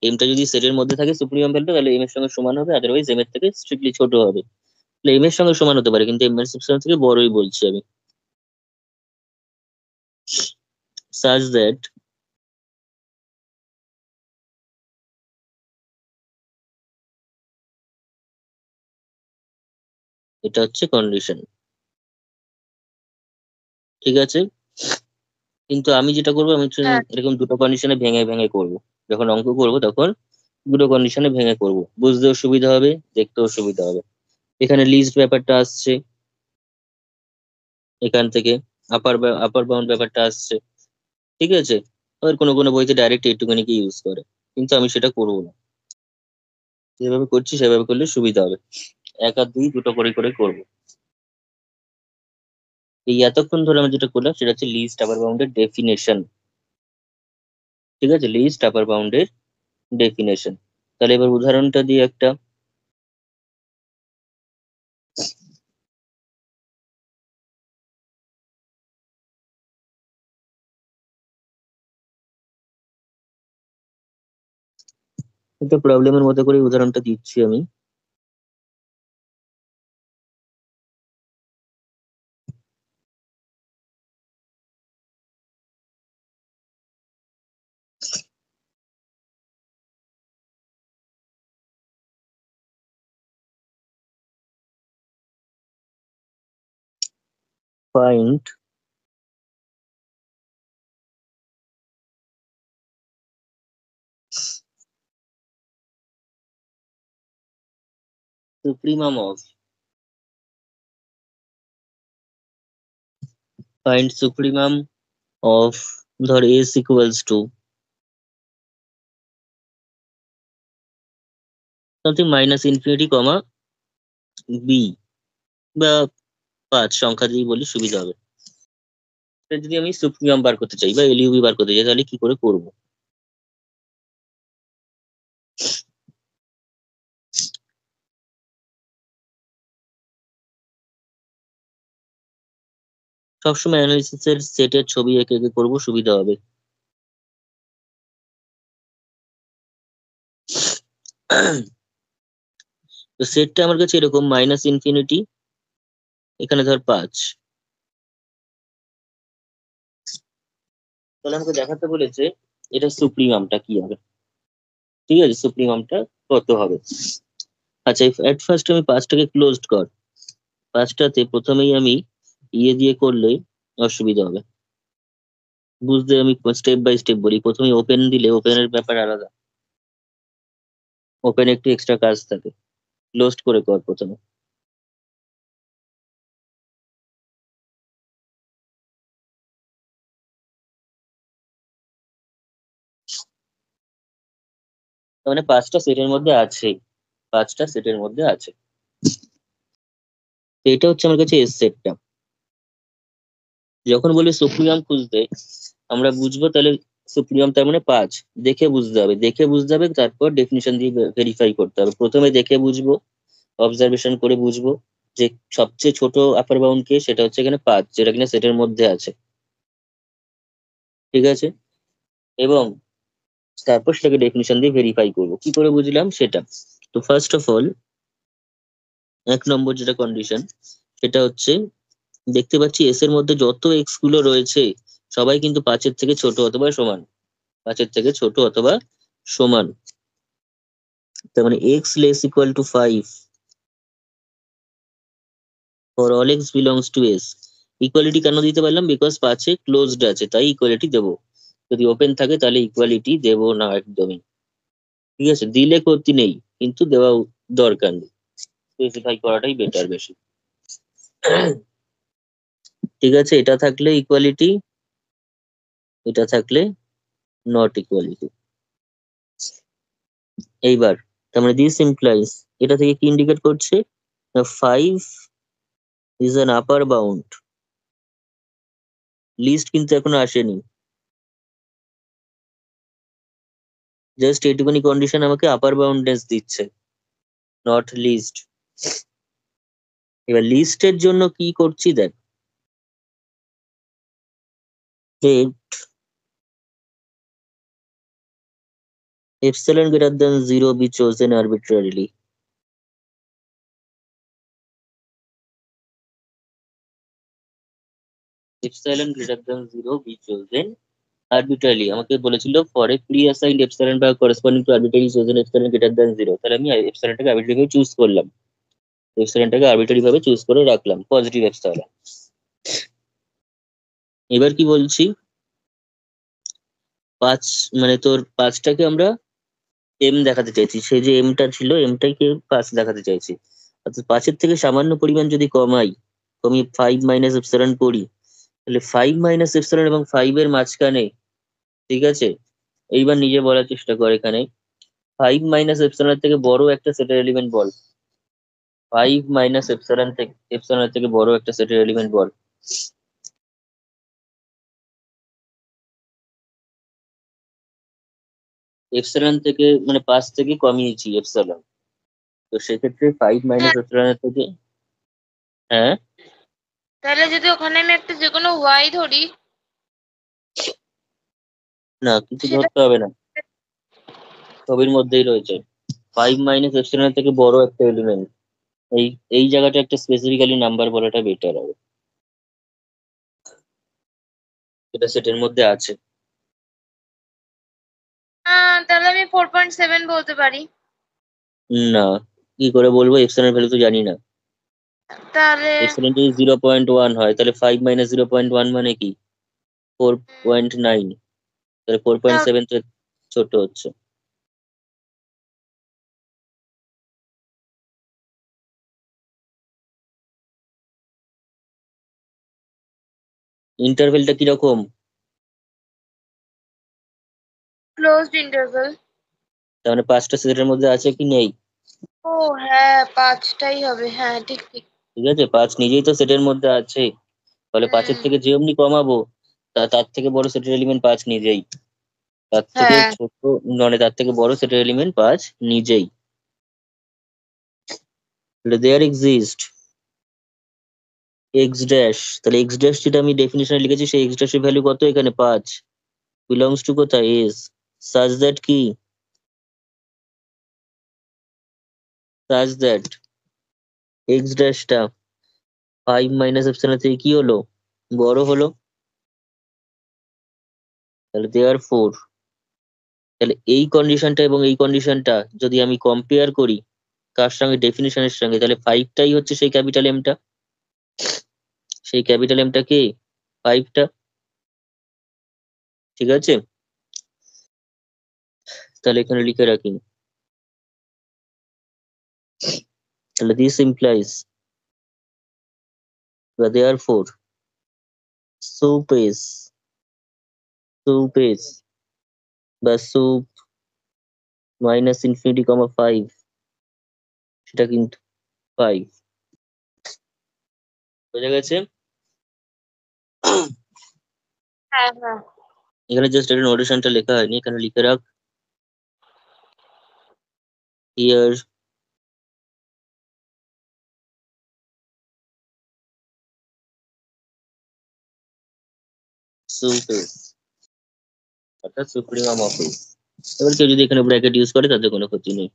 Speaker 1: এমটা যদি সেটের মধ্যে থাকে সুপ্রিমম ভ্যালু, তাহলে এম এর সঙ্গে সমান হবে, আদারওয়াইজ এম এর থেকে স্ট্রিক্টলি ছোট হবে। তাহলে এম এর সঙ্গে সমান হতে পারে, কিন্তু এম মাইনাস এপসাইলন থেকে বড়ই বলছি আমি। সাজ দ্যাট এটা হচ্ছে কন্ডিশন। ঠিক আছে, কিন্তু আমি যেটা করবো, আমি হচ্ছে
Speaker 2: হ্যাঁ।
Speaker 1: এরকম দুটো কন্ডিশনে ভেঙে ভেঙে করবো। যখন অঙ্ক করবো তখন দুটো কন্ডিশনে ভেঙে করবো, বুঝতেও সুবিধা হবে, দেখতেও সুবিধা হবে। এখানে লিস্ট ব্যাপারটা আসছে, এখান থেকে আপার আপার বাউন্ড ব্যাপারটা আসছে। ঠিক আছে, আবার কোনো কোনো বইতে ডাইরেক্ট এইটুকুনি কি ইউজ করে, কিন্তু আমি সেটা করবো না। যেভাবে করছি সেভাবে করলে সুবিধা হবে। 1 আর 2 দুটো করে করে করবো। এই এতক্ষণ ধরে আমি যেটা করলাম সেটা হচ্ছে লিস্ট আপার বাউন্ডের ডেফিনেশন। ঠিক আছে, লিস্ট আপার বাউন্ডের ডেফিনেশন। তাহলে এবার উদাহরণটা দিয়ে একটা, একটা প্রবলেমের মতো করে উদাহরণটা দিচ্ছি আমি। Find supremum of, find supremum of, ধর S equals to something minus infinity comma b, বা 5 সংখ্যা দিয়ে বলি সুবিধা হবে। এটা যদি আমি সুপ্রিমাম বার করতে চাই বা এলইউবি বার করতে চাই তাহলে কি করে করব? সবসময় অ্যানালিসিস এর সেটের ছবি এঁকে এঁকে করবো, সুবিধা হবে। তো সেটটা আমার কাছে এরকম মাইনাস ইনফিনিটি, এখানে ধর 5। তাহলে আমাকে দেখাতে বলেছে এটা সুপ্রিমামটা কি হবে। ঠিক আছে, সুপ্রিমামটা কত হবে। আচ্ছা, এট ফার্স্ট আমি 5টাকে ক্লোজড কর। 5টাতে প্রথমেই আমি ইয়ে দিয়ে করলে অসুবিধা হবে বুঝতে। আমি স্টেপ বাই স্টেপ বলি। প্রথমে ওপেন দিলে ওপেনের ব্যাপার আলাদা, ওপেন একটু এক্সট্রা কাজ থাকে। ক্লোজড করে কর প্রথমে। মানে 5টা সেটের মধ্যে আছে, 5টা সেটের মধ্যে আছে। তো এটা হচ্ছে আমার কাছে এস সেটটা। যখন বলি সুপ্রিমাম খুঁজতে, আমরা বুঝবো তাহলে সুপ্রিমাম তার মানে 5। দেখে বুঝতে হবে, দেখে বুঝতে হবে, তারপর ডেফিনিশন দিয়ে ভেরিফাই করতে হবে। প্রথমে দেখে বুঝবো, অবজারভেশন করে বুঝবো যে সবচেয়ে ছোট আপার বাউন্ড কে, সেটা হচ্ছে এখানে 5, যেটা কিনা সেটের মধ্যে আছে। ঠিক আছে, এবং তারপর সেটাকে ডেফিনিশন দিয়ে ভেরিফাই করবো। কি করে বুঝলাম সেটা, তো ফার্স্ট অফ অল 1 নম্বর যেটা কন্ডিশন সেটা হচ্ছে, দেখতে পাচ্ছি এস এর মধ্যে যত এক্স গুলো রয়েছে সবাই কিন্তু 5-এর থেকে ছোট অথবা সমান। 5-এর থেকে ছোট অথবা সমান। তার মানে x less equal two 5 for all x belongs to S. Equality কেন দিতে পারলাম, বিকজ 5-এ ক্লোজড আছে তাই ইকুয়ালিটি দেবো। যদি ওপেন থাকে তাহলে ইকুয়ালিটি দেবো না একদমই। ঠিক আছে, দিলে ক্ষতি নেই কিন্তু দেওয়া দরকার নেই, স্পেসিফাই করাটাই বেটার বেশি। ঠিক আছে, এটা থাকলে ইকুয়ালিটি, এটা থাকলে নট ইকুয়ালিটি। এইবার তার মানে দিস ইমপ্লাইজ, এটা থেকে কি ইন্ডিকেট করছে, 5 is an upper bound. Least কিন্তু এখনো আসেনি, জাস্ট এইটুকুনি কন্ডিশন আমাকে আপার বাউন্ডনেস দিচ্ছে, নট লিস্ট। এবার লিস্টের জন্য কি করছি দেখ, let epsilon greater than 0 be chosen arbitrarily. Epsilon greater than 0 be chosen arbitrarily আমাকে বলেছিল for a pre-assigned epsilon বা corresponding to arbitrary chosen epsilon greater than 0। তাহলে আমি epsilonটাকে arbitrary ভাবে চুজ করলাম, epsilonটাকে arbitrary ভাবে চুজ করে রাখলাম, পজিটিভ epsilon। এবার কি বলছি, 5 মানে তোর 5টাকে আমরা এম দেখাতে চাইছি, সে যে এমটা ছিল এমটাকে 5 দেখাতে চাইছি। অর্থাৎ 5-এর থেকে সামান্য পরিমাণ যদি কমাই, কমিয়ে 5 মাইনাস এপসিলন করি, তাহলে 5 মাইনাস এপসিলন এবং 5 এর মাঝখানে, ঠিক আছে, এইবার নিজে বলার চেষ্টা কর এখানে, 5 মাইনাস এপসিলনের থেকে বড় একটা সেটের এলিমেন্ট বল। 5 মাইনাস এপসিলনের থেকে বড় একটা সেটের এলিমেন্ট বল। এপসিলন থেকে মানে 5 থেকে কমিয়েছি এপসিলন, তো সেক্ষেত্রে 5 মাইনাস
Speaker 2: হ্যাঁ,
Speaker 1: এপসিলনের থেকে, হ্যাঁ
Speaker 2: তাহলে যদি ওখানে আমি একটা যে কোনো ওয়াই ধরি,
Speaker 1: না কিছু
Speaker 2: সেটা
Speaker 1: ধরতে হবে না, ছবির মধ্যেই রয়েছে। 5 মাইনাস এপসিলনের থেকে বড় একটা এলিমেন্ট, এই এই জায়গাটা একটা স্পেসিফিক্যালি নাম্বার বলাটা বেটার হবে, এটা সেটের মধ্যে আছে।
Speaker 2: তাহলে আমি 4.7 বলতে পারি।
Speaker 1: না, কি করে বলবো, এপসিলনের ভ্যালু তো জানি না।
Speaker 2: তাহলে
Speaker 1: এপসিলন যদি 0.1 হয় তাহলে 5 মাইনাস 0.1 মানে কি 4.9, তাহলে 4.7 তো ছোট হচ্ছে। ইন্টারভেলটা কিরকম?
Speaker 2: Closed interval.
Speaker 1: তার মানে 5টা সেটের মধ্যে আছে কি নেই?
Speaker 2: ও হ্যাঁ, 5টাই হবে, হ্যাঁ ঠিক ঠিক।
Speaker 1: ঠিক আছে, 5 নিজেই তো সেটের মধ্যে আছে, তাহলে 5-এর
Speaker 2: হুম।
Speaker 1: থেকে যে অমনি কমাবো, তার থেকে বড় সেটের এলিমেন্ট 5 নিজেই, তার থেকে
Speaker 2: হ্যাঁ,
Speaker 1: ছোট মানে তার থেকে বড় সেটের এলিমেন্ট 5 নিজেই। তাহলে দেয়ার এক্সিস্ট এক্স ড্যাশ, তাহলে এক্স ড্যাশ যেটা আমি ডেফিনিশনে লিখেছি সেই এক্স ড্যাশের ভ্যালু কত এখানে 5, বিলংস টু কোথায় এস, সাজ দ্যাট কি, সাজ দ্যাট এক্স ড্যাশটা 5 মাইনাস এপসিলন থেকে কি হলো, বড় হলো। তাহলে দেয়ার ফোর, তাহলে এই কন্ডিশনটা এবং এই কন্ডিশনটা যদি আমি কম্পেয়ার করি কার সঙ্গে, ডেফিনিশনের সঙ্গে, তাহলে 5টাই হচ্ছে সেই ক্যাপিটাল এমটা, সেই ক্যাপিটাল এমটা কে 5টা। ঠিক আছে, তাহলে এখানে লিখে রাখি, তাহলে দিস ইমপ্লাইজ বা therefore sup is, sup is বা সুপ মাইনাস ইনফিনিটি কমা 5, সেটা কিন্তু 5। বোঝা গেছে?
Speaker 2: হ্যাঁ, হ্যাঁ।
Speaker 1: এখানে জাস্ট একটা নোটেশনটা লেখা হয়নি, এখানে লিখে রাখ হিয়ার সুপ ইজ, অর্থাৎ সুপ্রিমাম অফ ইজ। এবার কেউ যদি এখানে ব্র্যাকেট ইউজ করে তাতে কোনো ক্ষতি নেই।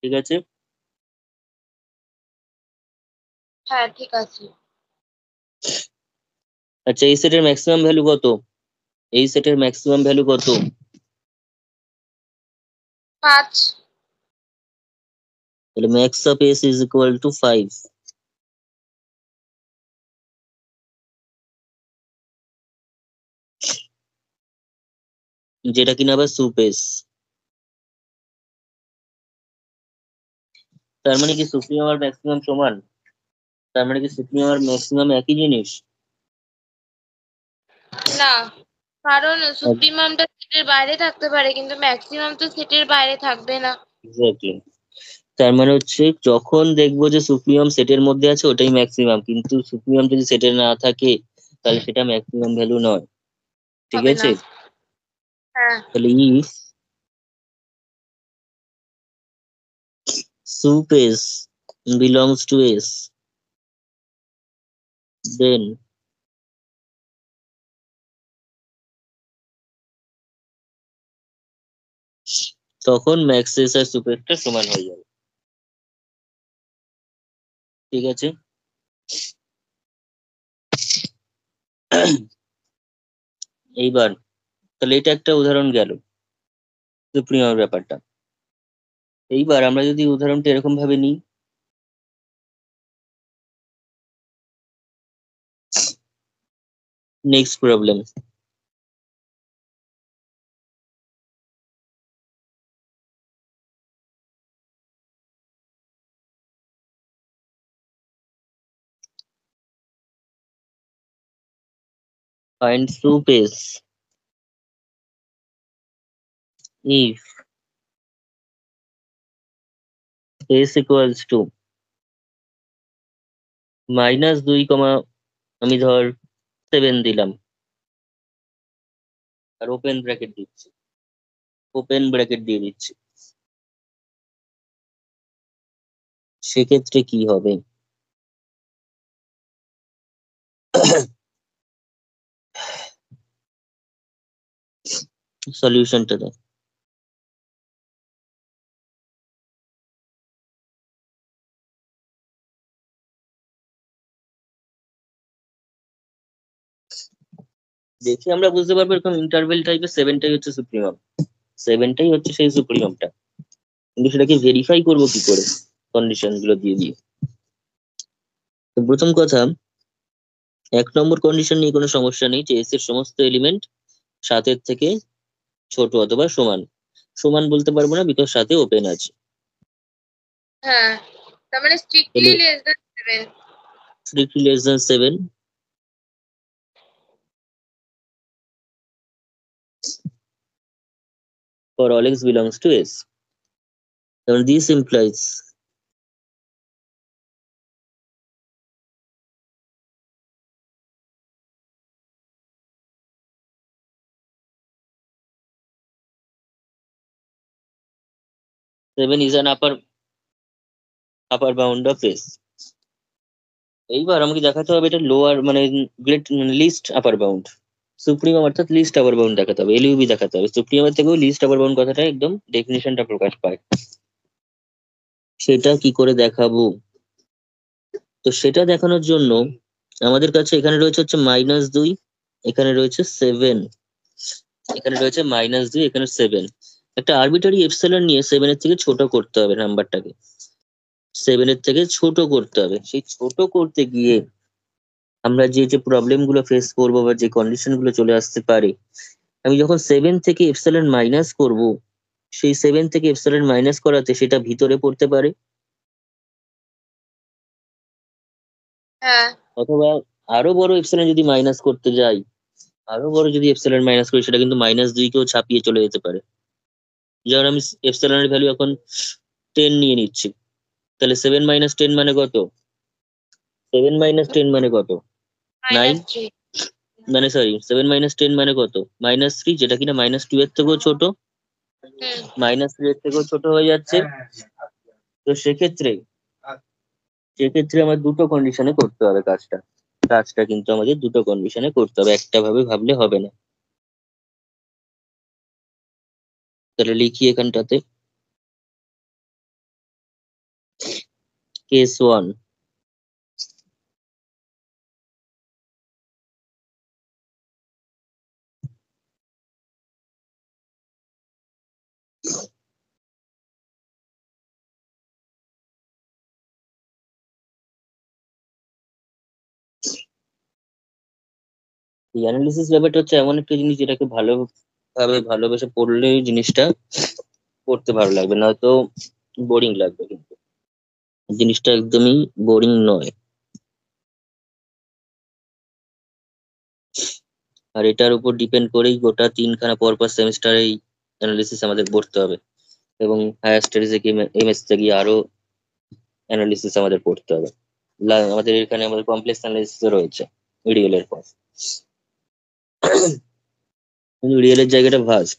Speaker 1: ঠিক আছে,
Speaker 2: হ্যাঁ ঠিক আছে।
Speaker 1: আচ্ছা এই সেটের ম্যাক্সিমাম ভ্যালু কত, এই সেটের ম্যাক্সিমাম ভ্যালু কত?
Speaker 2: 5।
Speaker 1: তাহলে max of S is equal to 5, যেটা কিনা আবার সুপেস। তার মানে কি সুপ্রিমাম আর ম্যাক্সিমাম সমান? তার মানে কি সুপ্রিমাম আর ম্যাক্সিমাম একই জিনিস?
Speaker 2: না, কারণ সুপ্রিমামটা সেটের বাইরে থাকতে পারে, কিন্তু ম্যাক্সিমাম তো সেটের বাইরে থাকবে না।
Speaker 1: এক্স্যাক্টলি, তার মানে হচ্ছে যখন দেখবো যে সুপ্রিমাম সেটের মধ্যে আছে ওটাই ম্যাক্সিমাম, কিন্তু সুপ্রিমাম যদি সেটে না থাকে তাহলে সেটা ম্যাক্সিমাম ভ্যালু নয়। ঠিক
Speaker 2: হবে না।
Speaker 1: আছে,
Speaker 2: হ্যাঁ।
Speaker 1: তাহলে if sup s belongs to s, then তখন ম্যাক্স এস আর সুপ টা সমান হয়ে যাবে। ঠিক আছে, এইবার তাহলে এটা একটা উদাহরণ গেল সুপ্রিমার ব্যাপারটা। এইবার আমরা যদি উদাহরণটা এরকম ভাবে নিই, next problem, find soup s if s equals to -2, আমি ধর 7 দিলাম আর ওপেন ব্র্যাকেট দিয়ে দিচ্ছি, সেক্ষেত্রে কি হবে? সলিউশনটা দাও। দেখে আমরা বুঝতে পারবো এরকম ইন্টারভেল টাইপের 7টাই হচ্ছে সুপ্রিমাম, 7টাই হচ্ছে সেই সুপ্রিমামটা, কিন্তু সেটাকে ভেরিফাই করবো কি করে কন্ডিশন গুলো দিয়ে? তো প্রথম কথা, 1 নম্বর কন্ডিশন নিয়ে কোনো সমস্যা নেই যে এস এর সমস্ত এলিমেন্ট 7-এর থেকে ছোট অথবা সমান। সমান বলতে পারবো না, বিকজ সাথে ওপেন আছে।
Speaker 2: হ্যাঁ, তার মানে strictly less than 7।
Speaker 1: Strictly less than 7 for all x belongs to S. And this implies seven is an upper bound of S. এইবার আমাকে দেখাতে হবে এটা লোয়ার মানে লিস্ট আপার বাউন্ড, সুপ্রিমাম অর্থাৎ লিস্ট আপার বাউন্ড দেখাতে হবে, এলইউবি দেখাতে হবে। সুপ্রিমামের থেকেও লিস্ট আপার বাউন্ড কথাটা একদম ডেফিনিশনটা প্রকাশ পায়। সেটা কি করে দেখাবো? তো সেটা দেখানোর জন্য আমাদের কাছে এখানে রয়েছে হচ্ছে -2, এখানে রয়েছে 7, এখানে রয়েছে -2, এখানে 7। একটা আরবিটারি এপসিলন নিয়ে 7 এর থেকে ছোট করতে হবে নাম্বারটাকে, 7 এর থেকে ছোট করতে হবে। সেই ছোট করতে গিয়ে আমরা যে প্রবলেম গুলো ফেস করবো বা যে কন্ডিশন গুলো চলে আসতে পারে, আমি যখন 7 থেকে এপসিলন মাইনাস করব, সেই 7 থেকে এপসিলন মাইনাস করাতে সেটা ভিতরে পড়তে পারে,
Speaker 2: হ্যাঁ,
Speaker 1: অথবা আরো বড় এপসিলন যদি মাইনাস করতে যাই, আরো বড় যদি এপসিলন মাইনাস করি, সেটা কিন্তু -2 কেও ছাপিয়ে চলে যেতে পারে। যেমন আমি এপসিলনের ভ্যালু এখন 10 নিয়ে নিচ্ছি, তাহলে 7 - 10 মানে কত? 7 - 10 মানে কত? 9,
Speaker 2: -3।
Speaker 1: মানে সরি 7 - 10 মানে কত? -3, যেটা কিনা -2 এর থেকেও ছোট, -3 এর থেকেও ছোট হয়ে যাচ্ছে। তো সেক্ষেত্রে আমার দুটো কন্ডিশনে করতে হবে কাজটা কিন্তু আমাদের দুটো কন্ডিশনে করতে হবে, একটা ভাবে ভাবলে হবে না। তাহলে লিখি এখানটাতে কেস 1, অ্যানালিসিস ব্যাপারটা হচ্ছে এমন একটা জিনিস যেটাকে ভালোভাবে ভালোবেসে পড়লে জিনিসটা পড়তে ভালো লাগবে, নয়তো বোরিং লাগবে। কিন্তু জিনিসটা একদমই বোরিং নয়, আর এটার উপর ডিপেন্ড করেই গোটা 3খানা পরপর সেমিস্টারে এই অ্যানালিসিস আমাদের পড়তে হবে, এবং হায়ার স্টাডিজে গিয়ে এমএস গিয়ে আরো অ্যানালিসিস আমাদের পড়তে হবে। আমাদের এখানে আমাদের কমপ্লেক্স অ্যানালিসিস রয়েছে রিয়েল এর পর, কিন্তু রিয়েলের জায়গাটা ভাস্ট,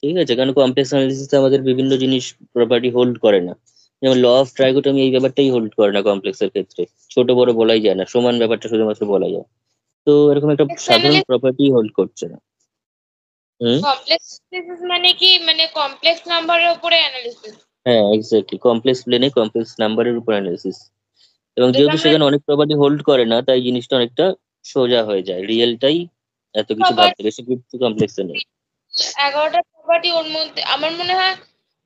Speaker 1: ঠিক আছে? কারণ কমপ্লেক্স অ্যানালিসিস আমাদের বিভিন্ন জিনিস প্রপার্টি হোল্ড করে না, যেমন ল অফ ট্রাইগোটমি এই ব্যাপারটাই হোল্ড করে না কমপ্লেক্সের ক্ষেত্রে, ছোট বড় বলাই যায় না, সমান ব্যাপারটা শুধুমাত্র বলা যায়। তো এরকম একটা সাধারণ প্রপার্টি হোল্ড করছে না।
Speaker 2: কমপ্লেক্স অ্যানালিসিস মানে কি, মানে কমপ্লেক্স নাম্বারের উপরে অ্যানালিসিস?
Speaker 1: হ্যাঁ, এক্স্যাক্টলি, কমপ্লেক্স প্লেনে কমপ্লেক্স নাম্বারের উপর অ্যানালিসিস। এবং
Speaker 2: যেটা
Speaker 1: যেহেতু
Speaker 2: আমরা
Speaker 1: সেখানে অনেক প্রপার্টি হোল্ড করে না, তাই জিনিসটা অনেকটা সোজা হয়ে যায়, রিয়েলটাই এত কিছু ভাবতে, বেশি কিছু কমপ্লেক্সে নেই।
Speaker 2: 11টা প্রপার্টি ওর মধ্যে আমার মনে হয়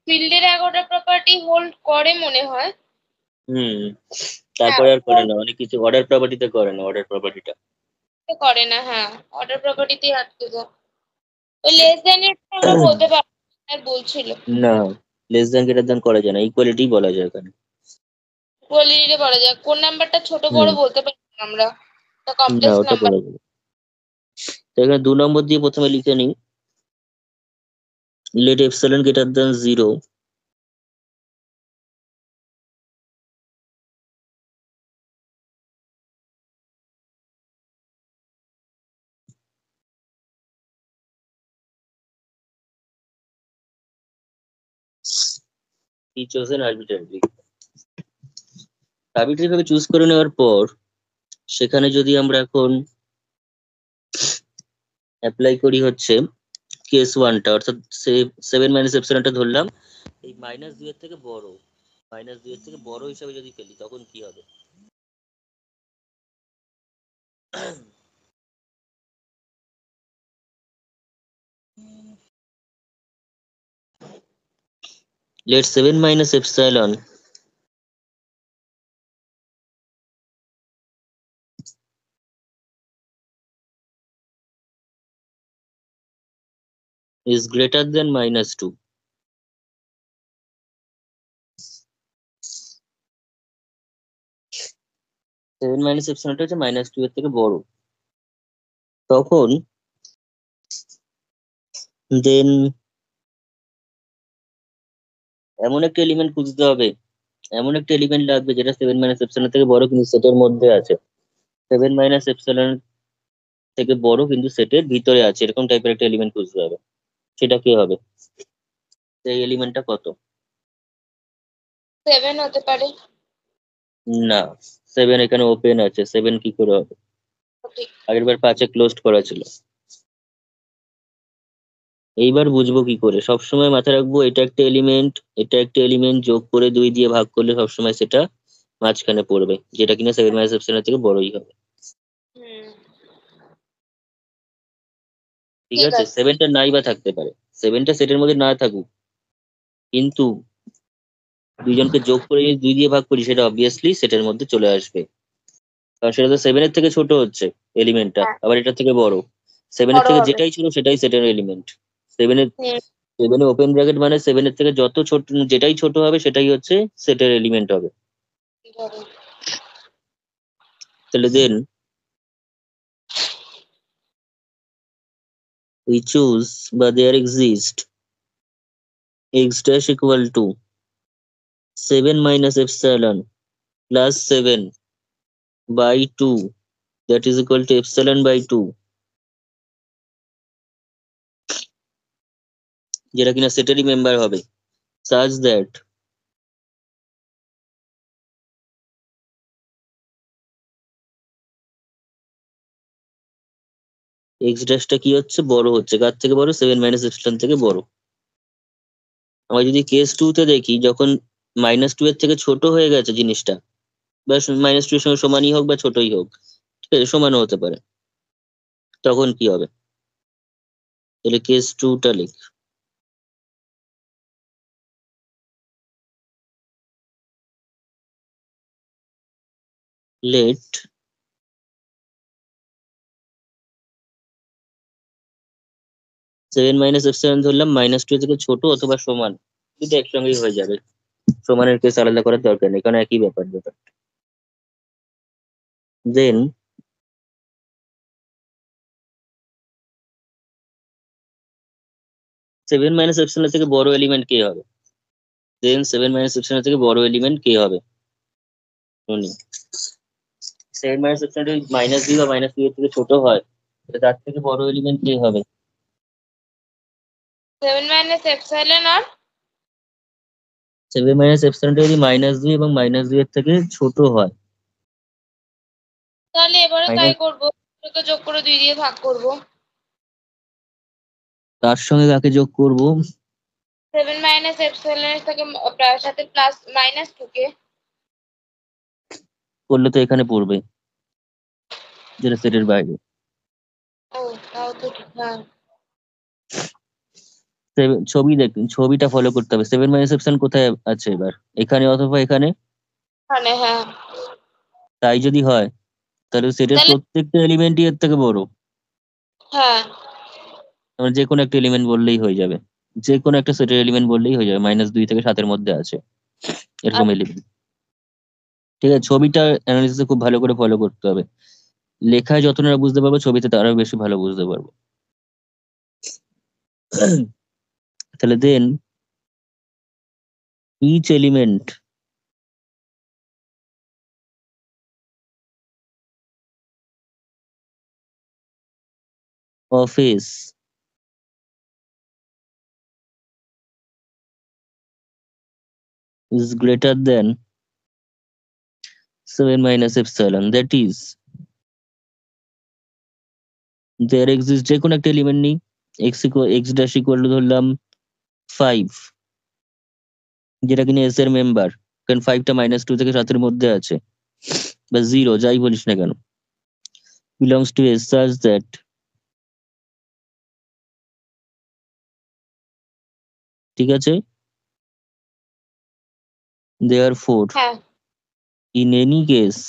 Speaker 2: ফিল্ডের 11টা প্রপার্টি হোল্ড করে মনে হয়।
Speaker 1: হুম,
Speaker 2: হ্যাঁ,
Speaker 1: তারপরে আর করে না, অনেক কিছু অর্ডার প্রপার্টিতে করে না, অর্ডার প্রপার্টিটা
Speaker 2: করে না। হ্যাঁ, অর্ডার প্রপার্টিতেই আটকে যায়। ওই লেস দ্যান এর আমরা বলতে পারবো না, বলছিল
Speaker 1: না, লেস দ্যান গ্রেটার দ্যান করা যায় না, ইকুয়ালিটি বলা যায় ওখানে।
Speaker 2: কোয়ালিটিতে বলা যায়, কোন নাম্বারটা ছোট বড়
Speaker 1: হুম,
Speaker 2: বলতে পারি না আমরা, তো
Speaker 1: না
Speaker 2: কমপ্লেক্স
Speaker 1: ওটা
Speaker 2: নাম্বার।
Speaker 1: বলা যাবে। তো এখানে 2 নম্বর দিয়ে প্রথমে লিখে নিই let epsilon greater than 0, be chosen arbitrarily. Arbitrary ভাবে চুজ করে নেওয়ার পর সেখানে যদি আমরা এখন অ্যাপ্লাই করি হচ্ছে কেস ওয়ানটা, অর্থাৎ 7 - এর ধরলাম, এই -2 এর থেকে বড়, -2 এর থেকে বড় হিসাবে যদি ফেলি তখন কি হবে? let 7 - is greater than -2. 7 - হচ্ছে -2 এর থেকে বড়, তখন দেন এমন একটা এলিমেন্ট খুঁজতে হবে, এমন একটা এলিমেন্ট লাগবে যেটা 7 - এর থেকে বড় কিন্তু সেটের মধ্যে আছে, 7 - থেকে বড় কিন্তু সেটের ভিতরে আছে, এরকম টাইপের একটা এলিমেন্ট খুঁজতে হবে। সেটা কি হবে? সেই এলিমেন্টটা কত?
Speaker 2: 7 হতে পারে।
Speaker 1: না, 7 এখানে ওপেন আছে, 7 কি করে হবে?
Speaker 2: ঠিক।
Speaker 1: আগের বার 5-এ ক্লোজড করা ছিল। এইবার বুঝবো কি করে? সবসময় মাথায় রাখবো এটা একটা এলিমেন্ট, এটা একটা এলিমেন্ট, যোগ করে 2 দিয়ে ভাগ করলে সবসময় সেটা মাঝখানে পড়বে, যেটা কিনা 7 - এর থেকে বড়ই হবে।
Speaker 2: হুম,
Speaker 1: ঠিক আছে, 7টা নাই বা থাকতে পারে, 7টা সেটের মধ্যে না থাকুক, কিন্তু দুইজনকে যোগ করে যদি 2 দিয়ে ভাগ করি সেটা অবভিয়াসলি সেটের মধ্যে চলে আসবে, কারণ সেটা তো 7-এর থেকে ছোট হচ্ছে এলিমেন্টটা,
Speaker 2: হ্যাঁ,
Speaker 1: আবার এটার থেকে বড়। 7-এর
Speaker 2: বড়
Speaker 1: থেকে
Speaker 2: হবে।
Speaker 1: যেটাই ছোট সেটাই সেটের এলিমেন্ট। 7-এর
Speaker 2: হুম,
Speaker 1: 7-এ ওপেন ব্র্যাকেট মানে 7-এর থেকে যত ছোট, যেটাই ছোট হবে সেটাই হচ্ছে সেটের এলিমেন্ট হবে।
Speaker 2: বড়।
Speaker 1: তাহলে দেন we choose বা there exist x dash equal to 7 - plus 7 by 2, that is equal to epsilon by 2, যেটা কিনা সেটেরই মেম্বার হবে, such that x ড্যাশটা কি হচ্ছে? বড় হচ্ছে, কার থেকে বড়? 7 - থেকে বড়। আমরা যদি কেস 2 তে দেখি, যখন -2 এর থেকে ছোট হয়ে গেছে জিনিসটা, বা -2 এর সঙ্গে সমানই হোক বা ছোটই হোক, ঠিক আছে, সমানও হতে পারে, তখন কি হবে? তাহলে কেস 2টা লিখ, লেট 7 - ধরলাম, -2 থেকে ছোট অথবা সমান, দুটো একসঙ্গেই হয়ে যাবে, সমানের কেস আলাদা করার দরকার নেই, কারণ একই ব্যাপার ব্যাপার। দেন 7 - এর থেকে বড় এলিমেন্ট কে হবে? দেন 7 - এর থেকে বড় এলিমেন্ট কে হবে শুনি। 7 - যদি -2 বা -2 এর থেকে ছোট হয়, তাহলে তার থেকে বড় এলিমেন্ট কে হবে?
Speaker 2: 7 minus epsilon আর
Speaker 1: 7 - যদি -2 এবং -2 এর থেকে ছোট হয়,
Speaker 2: তাহলে এবারে তাই
Speaker 1: মাইনাস
Speaker 2: করবো, দুটোকে যোগ করে 2 দিয়ে ভাগ করবো।
Speaker 1: তার সঙ্গে কাকে যোগ করব?
Speaker 2: 7 minus epsilon এর থেকে সাথে প্লাস -2 কে।
Speaker 1: করলে তো এখানে পড়বে, যেটা সেটের বাইরে।
Speaker 2: ও, তাও তো ঠিক। হ্যাঁ,
Speaker 1: ছবি দেখুন, ছবিটা ফলো করতে হবে। 7 - কোথায় আছে এবার? এখানে অথবা এখানে।
Speaker 2: মানে হ্যাঁ,
Speaker 1: তাই যদি হয় তাহলে সেটের
Speaker 2: তাহলে
Speaker 1: প্রত্যেকটা এলিমেন্টই এর থেকে বড়।
Speaker 2: হ্যাঁ,
Speaker 1: আমরা যে কোনো একটা এলিমেন্ট বললেই হয়ে যাবে, যে কোনো একটা সেটের এলিমেন্ট বললেই হয়ে যাবে, -2 থেকে 7-এর মধ্যে আছে এরকম এলিমেন্ট। ঠিক আছে, ছবিটা অ্যানালিসিসে খুব ভালো করে ফলো করতে হবে। লেখায় যত না বুঝতে পারবো, ছবিতে তারও বেশি ভালো বুঝতে পারবো। তাহলে দেন each element of S is greater than 7 minus epsilon. That is, there exists যে কোনো একটা এলিমেন্ট নেই, x dash equal to ধরলাম 5, যেটা কিনা এস এর মেম্বার, কারণ 5টা -2 থেকে 7 মধ্যে আছে, বা 0 যাই বলিস না কেন, belongs to S such that ঠিক আছে, therefore
Speaker 2: হ্যাঁ
Speaker 1: in any case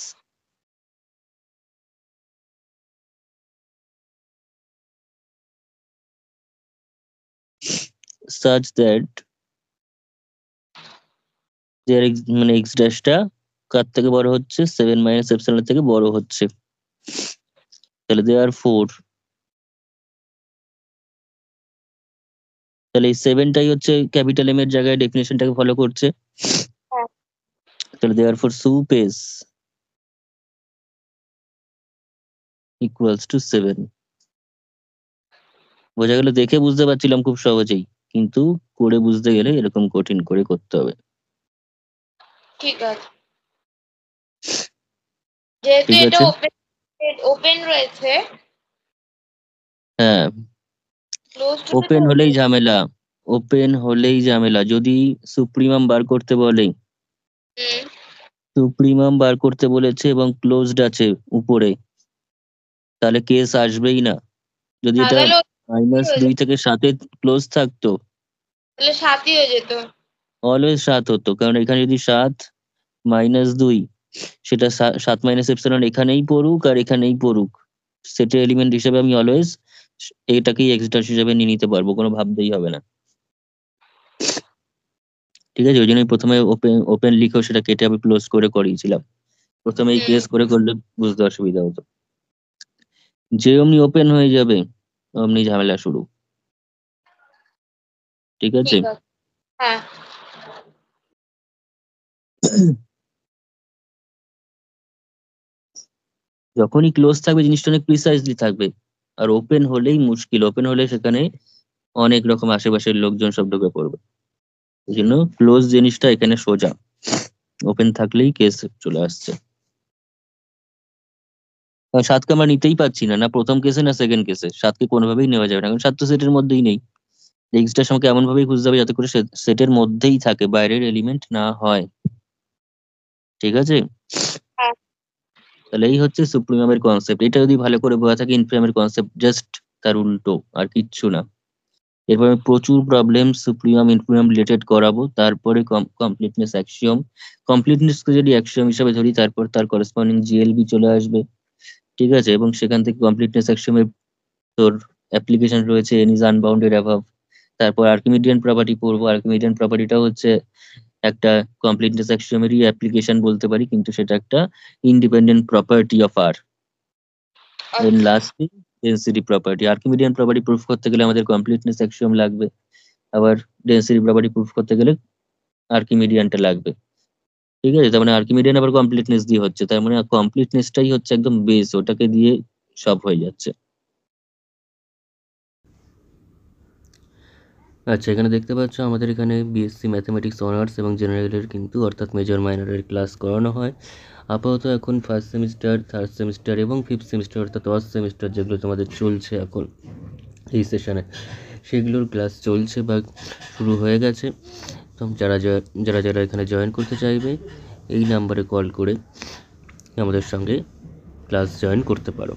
Speaker 1: such that there মানে x ড্যাশটা কার থেকে বড় হচ্ছে, 7 মাইনাস এপসিলন থেকে বড় হচ্ছে, তাহলে therefore তাহলে এই 7টাই হচ্ছে ক্যাপিটাল এম এর জায়গায় ডেফিনেশনটাকে ফলো করছে,
Speaker 2: হ্যাঁ
Speaker 1: তাহলে therefore soup is equals to 7। বোঝা গেল? দেখে বুঝতে পারছিলাম খুব সহজেই, কিন্তু করে বুঝতে গেলে এরকম কঠিন করে করতে হবে।
Speaker 2: ঠিক আছে, যেহেতু
Speaker 1: ঠিক
Speaker 2: এটা
Speaker 1: আছে,
Speaker 2: ওপেন রয়েছে,
Speaker 1: হ্যাঁ
Speaker 2: ক্লোজ
Speaker 1: ওপেন হলেই ঝামেলা, ওপেন হলেই ঝামেলা। যদি সুপ্রিমাম বার করতে বলে, সুপ্রিমাম বার করতে বলেছে এবং ক্লোজড আছে উপরে, তাহলে কেস আসবেই না। যদি এটা -2 থেকে 7 ক্লোজ থাকতো
Speaker 2: তাহলে 7ই হয়ে যেত।
Speaker 1: অলওয়েজ 7 হতো, কারণ এখানে যদি 7 -2, সেটা 7 মাইনাস এপসিলন এখানেই পড়ুক আর এখানেই পড়ুক, সেটের এলিমেন্ট হিসেবে আমি অলওয়েজ এটাকেই এক্স ড্যাশ হিসেবে নিয়ে নিতে পারবো, কোনো ভাবতেই হবে না। ঠিক আছে, ওই জন্যই প্রথমে ওপেন লিখেও সেটা কেটে আমি ক্লোজ করে করিয়েছিলাম, প্রথমে এই কেস করে করলে বুঝতে অসুবিধা হতো। যে অমনি ওপেন হয়ে যাবে অমনি ঝামেলা শুরু। ঠিক আছে,
Speaker 2: ঠিক আছে, হ্যাঁ
Speaker 1: যখনই ক্লোজ থাকবে জিনিসটা অনেক প্রিসাইজলি থাকবে, আর ওপেন হলেই মুশকিল, ওপেন হলে সেখানে অনেক রকম আশেপাশের লোকজন সব ঢুকে পড়বে। এই জন্য ক্লোজ জিনিসটা এখানে সোজা, ওপেন থাকলেই কেস চলে আসছে। 7কে আমরা নিতেই পারছি না, না প্রথম কেসে না সেকেন্ড কেসে, 7কে কোনোভাবেই নেওয়া যাবে না, কারণ 7 তো সেটের মধ্যেই নেই। এক্সট্রা আমাকে এমন ভাবেই খুঁজতে হবে যাতে করে সেটের মধ্যেই থাকে, বাইরের এলিমেন্ট না হয়। ঠিক আছে,
Speaker 2: হ্যাঁ
Speaker 1: তাহলে এই হচ্ছে সুপ্রিমামের কনসেপ্ট। এটা যদি ভালো করে বোঝা থাকে ইনফিমামের কনসেপ্ট জাস্ট তার উল্টো, আর কিচ্ছু না। এরপর আমি প্রচুর প্রবলেম সুপ্রিমাম ইনফিমাম রিলেটেড করাবো, তারপরে কমপ্লিটনেস অ্যাক্সিওম, কমপ্লিটনেসকে যদি অ্যাক্সিওম হিসেবে ধরি তারপর তার করেসপন্ডিং জিএলবি চলে আসবে। ঠিক আছে, এবং সেখান থেকে কমপ্লিটনেস অ্যাক্সিওমের তোর অ্যাপ্লিকেশন রয়েছে এন ইজ আনবাউন্ডেড অ্যাভাব, তারপর আর্কিমিডিয়ান প্রপার্টি পড়বো। আর্কিমিডিয়ান প্রপার্টিটা হচ্ছে একটা কমপ্লিটনেস অ্যাক্সিওমেরই অ্যাপ্লিকেশন বলতে পারি, কিন্তু সেটা একটা independent property of R. Then lastly density property. Archimedean property proof করতে গেলে আমাদের কমপ্লিটনেস অ্যাক্সিওম লাগবে, আবার ডেন্সিটি প্রপার্টি প্রুফ করতে গেলে আর্কিমিডিয়ানটা লাগবে। ঠিক আছে, তার মানে আর্কিমিডিয়ান আবার কমপ্লিটনেস দিয়ে হচ্ছে, তার মানে কমপ্লিটনেসটাই হচ্ছে একদম বেস, ওটাকে দিয়ে সব হয়ে যাচ্ছে। আচ্ছা, এখানে দেখতে পাচ্ছ আমাদের এখানে বিএসসি ম্যাথমেটিক্স অনার্স এবং জেনারেলের কিন্তু অর্থাৎ মেজর মাইনরের ক্লাস করানো হয়। আপাতত এখন ফার্স্ট সেমিস্টার, থার্ড সেমিস্টার এবং ফিফথ সেমিস্টার অর্থাৎ অর্থ সেমিস্টার যেগুলো তোমাদের চলছে এখন এই সেশনে, সেগুলোর ক্লাস চলছে বা শুরু হয়ে গেছে। তো যারা যারা যারা এখানে জয়েন করতে চাইবে এই নাম্বারে কল করে আমাদের সঙ্গে ক্লাস জয়েন করতে পারো।